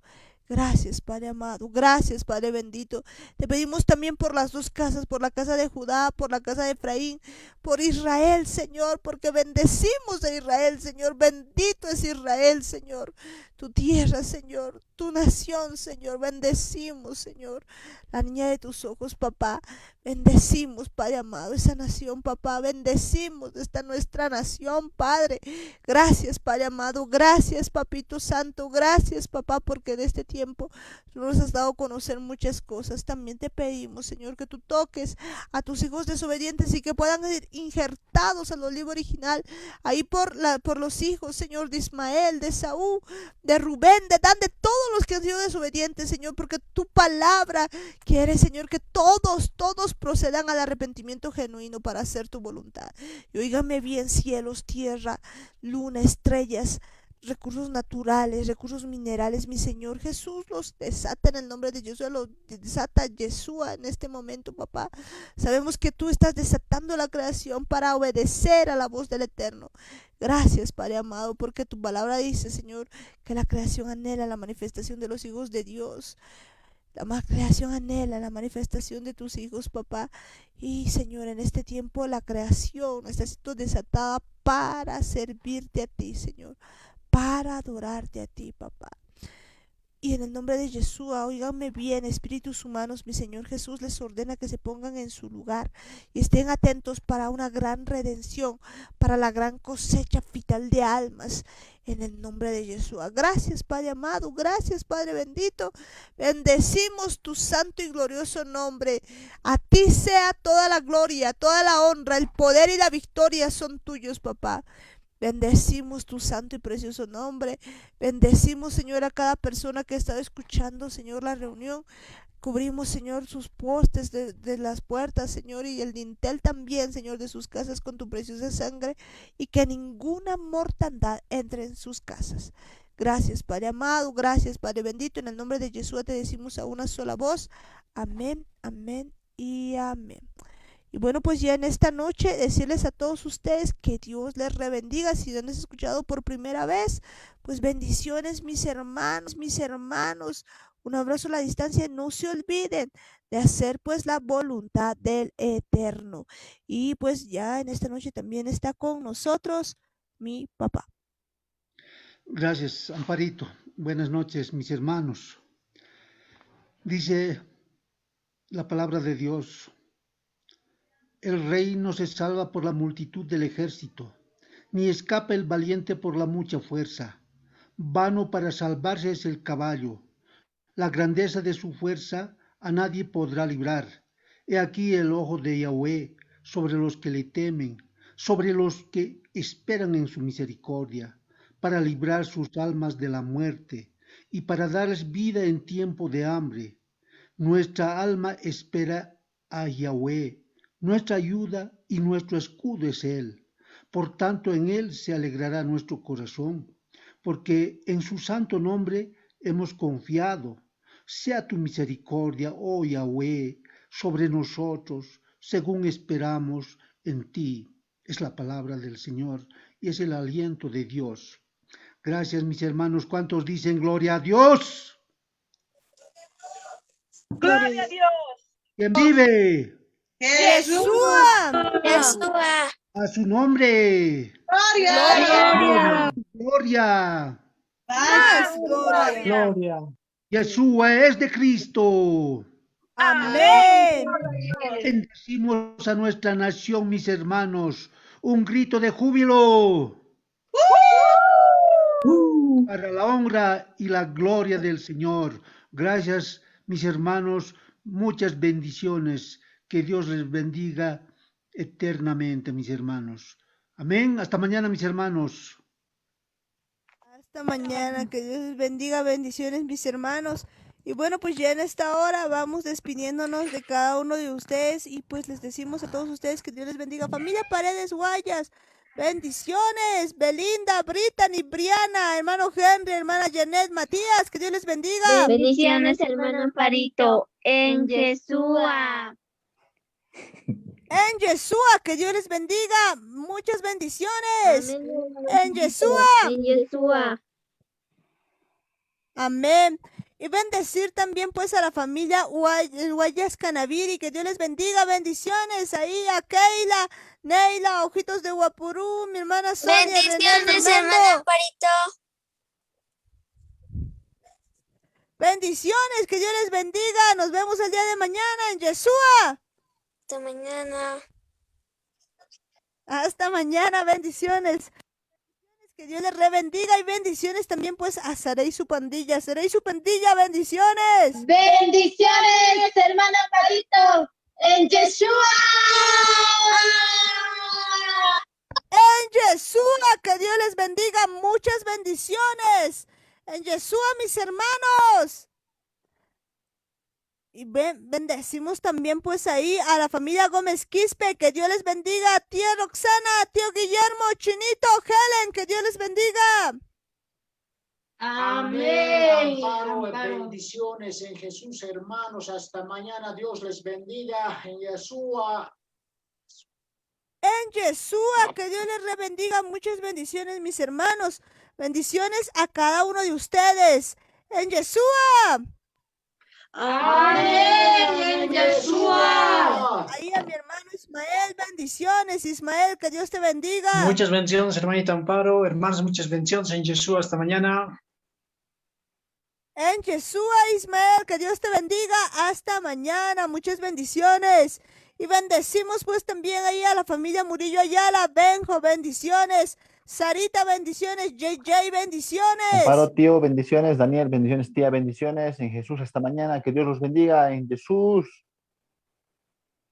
Gracias, Padre amado. Gracias, Padre bendito. Te pedimos también por las dos casas, por la casa de Judá, por la casa de Efraín, por Israel, Señor, porque bendecimos a Israel, Señor. Bendito es Israel, Señor. Tu tierra, Señor. Tu nación, Señor. Bendecimos, Señor. La niña de tus ojos, papá. Bendecimos, Padre amado, esa nación, papá. Bendecimos esta nuestra nación, Padre. Gracias, Padre amado. Gracias, Papito Santo. Gracias, papá, porque en este tiempo tú nos has dado a conocer muchas cosas. También te pedimos, Señor, que tú toques a tus hijos desobedientes y que puedan ser injertados al olivo original. Ahí por los hijos, Señor, de Ismael, de Saúl, de Rubén, de Dan, de todos los que han sido desobedientes, Señor, porque tu palabra quiere, Señor, que todos procedan al arrepentimiento genuino para hacer tu voluntad. Y óigame bien, cielos, tierra, luna, estrellas, recursos naturales, recursos minerales, mi Señor Jesús los desata en el nombre de Jesús, los desata Yeshua en este momento, papá. Sabemos que tú estás desatando la creación para obedecer a la voz del Eterno. Gracias, Padre amado, porque tu palabra dice, Señor, que la creación anhela la manifestación de los hijos de Dios. La creación anhela la manifestación de tus hijos, papá. Y, Señor, en este tiempo la creación está siendo desatada para servirte a ti, Señor, para adorarte a ti, papá. Y en el nombre de Jesús, óiganme bien, espíritus humanos, mi Señor Jesús les ordena que se pongan en su lugar y estén atentos para una gran redención, para la gran cosecha vital de almas, en el nombre de Jesús. Gracias, Padre amado, gracias, Padre bendito. Bendecimos tu santo y glorioso nombre. A ti sea toda la gloria, toda la honra, el poder y la victoria son tuyos, papá. Bendecimos tu santo y precioso nombre. Bendecimos, Señor, a cada persona que ha estado escuchando, Señor, la reunión. Cubrimos, Señor, sus postes de las puertas, Señor, y el dintel también, Señor, de sus casas con tu preciosa sangre, y que ninguna mortandad entre en sus casas. Gracias, Padre amado, gracias, Padre bendito. En el nombre de Jesús te decimos a una sola voz. Amén, amén y amén. Y bueno, pues ya en esta noche decirles a todos ustedes que Dios les rebendiga. Si no han escuchado por primera vez, pues bendiciones, mis hermanos, mis hermanos. Un abrazo a la distancia. No se olviden de hacer pues la voluntad del Eterno. Y pues ya en esta noche también está con nosotros mi papá. Gracias, Amparito. Buenas noches, mis hermanos. Dice la palabra de Dios: el rey no se salva por la multitud del ejército, ni escapa el valiente por la mucha fuerza, Vano para salvarse es el caballo. La grandeza de su fuerza a nadie podrá librar. He aquí el ojo de Yahweh sobre los que le temen, sobre los que esperan en su misericordia, para librar sus almas de la muerte y para darles vida en tiempo de hambre. Nuestra alma espera a Yahweh, nuestra ayuda y nuestro escudo es Él. Por tanto, en Él se alegrará nuestro corazón, porque en su santo nombre hemos confiado. Sea tu misericordia, oh Yahweh, sobre nosotros, según esperamos en ti. Es la palabra del Señor y es el aliento de Dios. Gracias, mis hermanos. ¿Cuántos dicen gloria a Dios? Gloria a Dios. ¿Quién vive? Yeshua. Yeshua. A su nombre. Gloria. Gloria. Más gloria. Gloria. Yeshua es de Cristo. Amén. Bendecimos a nuestra nación, mis hermanos. Un grito de júbilo para la honra y la gloria del Señor. Gracias, mis hermanos. Muchas bendiciones. Que Dios les bendiga eternamente, mis hermanos. Amén. Hasta mañana, mis hermanos. Hasta mañana, que Dios les bendiga, bendiciones mis hermanos. Y bueno, pues ya en esta hora vamos despidiéndonos de cada uno de ustedes y pues les decimos a todos ustedes que Dios les bendiga. Familia Paredes Guayas, bendiciones. Belinda, Brittany, Briana, hermano Henry, hermana Janet, Matías, que Dios les bendiga. Bendiciones, hermano Amparito, en Yeshua. En Yeshua, que Dios les bendiga. Muchas bendiciones. Amén. En Yeshua. En Yeshua. Amén. Y bendecir también pues a la familia Guayas Canaviri, que Dios les bendiga, bendiciones ahí a Keila, Neila, Ojitos de Guapurú, mi hermana Sonia, Bendiciones, René, hermano Fernando. Amparito. Bendiciones, que Dios les bendiga, nos vemos el día de mañana en Yeshua. Hasta mañana. Hasta mañana, bendiciones. Que Dios les rebendiga y bendiciones también pues a Sarey su pandilla, bendiciones. Bendiciones, hermano Amparito, en Yeshua. En Yeshua, que Dios les bendiga, muchas bendiciones. En Yeshua, mis hermanos. Y bendecimos también pues ahí a la familia Gómez Quispe, que Dios les bendiga. Tía Roxana, tío Guillermo, Chinito, Helen, que Dios les bendiga. Amén. Amparo, bendiciones en Jesús, hermanos. Hasta mañana. Dios les bendiga en Yeshua. En Yeshua, que Dios les bendiga. Muchas bendiciones, mis hermanos. Bendiciones a cada uno de ustedes. En Yeshua. Amén, en Yeshua. Ahí a mi hermano Ismael, bendiciones, Ismael, que Dios te bendiga. Muchas bendiciones, hermanita Amparo. Hermanos, muchas bendiciones en Yeshua. Hasta mañana. En Yeshua, Ismael, que Dios te bendiga. Hasta mañana, muchas bendiciones. Y bendecimos pues también ahí a la familia Murillo Ayala, Benjo, bendiciones. Sarita, bendiciones. JJ, bendiciones. Amparo, tío, bendiciones. Daniel, bendiciones, tía, bendiciones. En Jesús, hasta mañana. Que Dios los bendiga. En Jesús.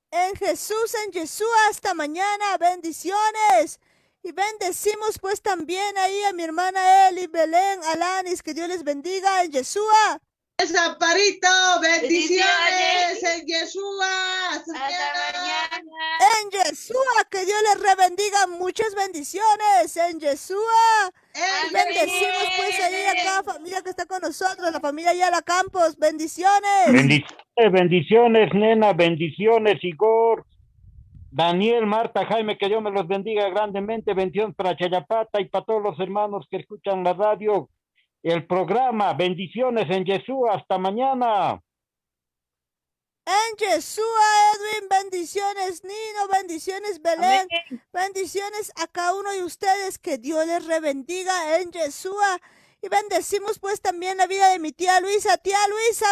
En Jesús, en Yeshua, hasta mañana, bendiciones. Y bendecimos pues también ahí a mi hermana Eli, Belén, Alanis, que Dios les bendiga en Yeshua. Amparito, bendiciones en Yeshua. Hasta mañana. En Yeshua, que Dios les rebendiga, muchas bendiciones en Yeshua. Y bendecimos pues ahí a cada familia que está con nosotros, la familia Ayala Campos, bendiciones. Bendiciones, nena, bendiciones, Igor, Daniel, Marta, Jaime, que Dios me los bendiga grandemente. Bendiciones para Chayapata y para todos los hermanos que escuchan la radio, el programa. Bendiciones en Yeshua, hasta mañana. En Yeshua, Edwin, bendiciones, Nino, bendiciones, Belén, bendiciones a cada uno de ustedes, que Dios les rebendiga en Yeshua. Y bendecimos pues también la vida de mi tía Luisa,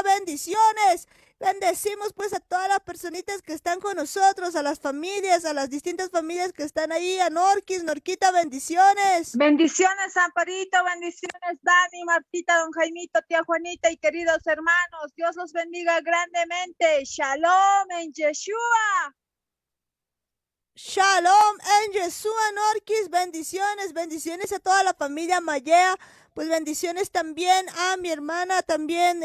bendiciones. Bendecimos pues a todas las personitas que están con nosotros, a las familias, a las distintas familias que están ahí, a Norquis, Norquita, bendiciones. Bendiciones, Amparito, bendiciones, Dani, Martita, don Jaimito, tía Juanita y queridos hermanos. Dios los bendiga grandemente. Shalom en Yeshua. Shalom en Yeshua, Norquis, bendiciones, bendiciones a toda la familia Mayea, pues bendiciones también a mi hermana, también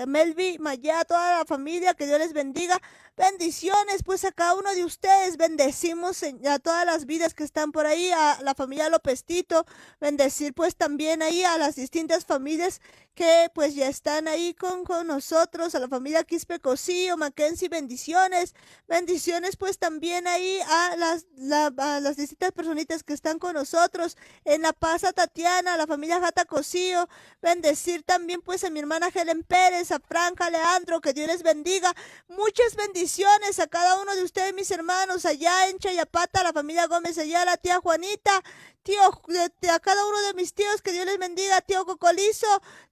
Melvi, Mayea, toda la familia, que Dios les bendiga. Bendiciones pues a cada uno de ustedes, bendecimos a todas las vidas que están por ahí, a la familia López Tito, bendecir pues también ahí a las distintas familias que pues ya están ahí con nosotros, a la familia Quispe Cosío, Mackenzie, bendiciones, bendiciones pues también ahí a las distintas personitas que están con nosotros, en La Paz a Tatiana, a la familia Jata Cosío, bendecir también pues a mi hermana Helen Pérez, a Franca, Leandro, que Dios les bendiga, muchas bendiciones a cada uno de ustedes, mis hermanos, allá en Chayapata, la familia Gómez, allá la tía Juanita, a cada uno de mis tíos, que Dios les bendiga, tío Cocolizo,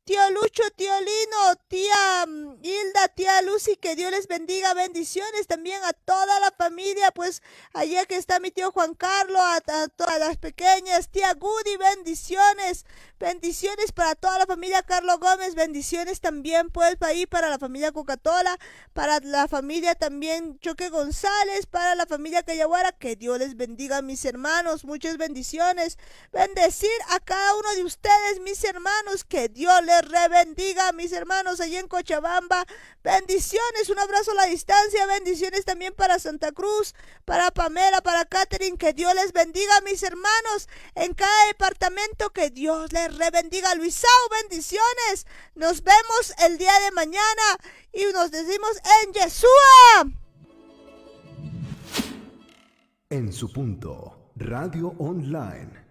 tío Lucho, tío Lino, tía Hilda, tía Lucy, que Dios les bendiga, bendiciones también a toda la familia, pues allá que está mi tío Juan Carlos, a todas las pequeñas, tía Goody, bendiciones, bendiciones para toda la familia Carlos Gómez, bendiciones también pues ahí para la familia Cocatola, para la familia también Choque González, para la familia Cayaguara, que Dios les bendiga, mis hermanos, muchas bendiciones, bendecir a cada uno de ustedes, mis hermanos, que Dios les rebendiga, mis hermanos, allí en Cochabamba, bendiciones, un abrazo a la distancia, bendiciones también para Santa Cruz, para Pamela, para Catherine, que Dios les bendiga, mis hermanos, en cada departamento, que Dios les rebendiga. Luisao, bendiciones, nos vemos el día de mañana y nos decimos en Yeshua. En su punto, Radio Online.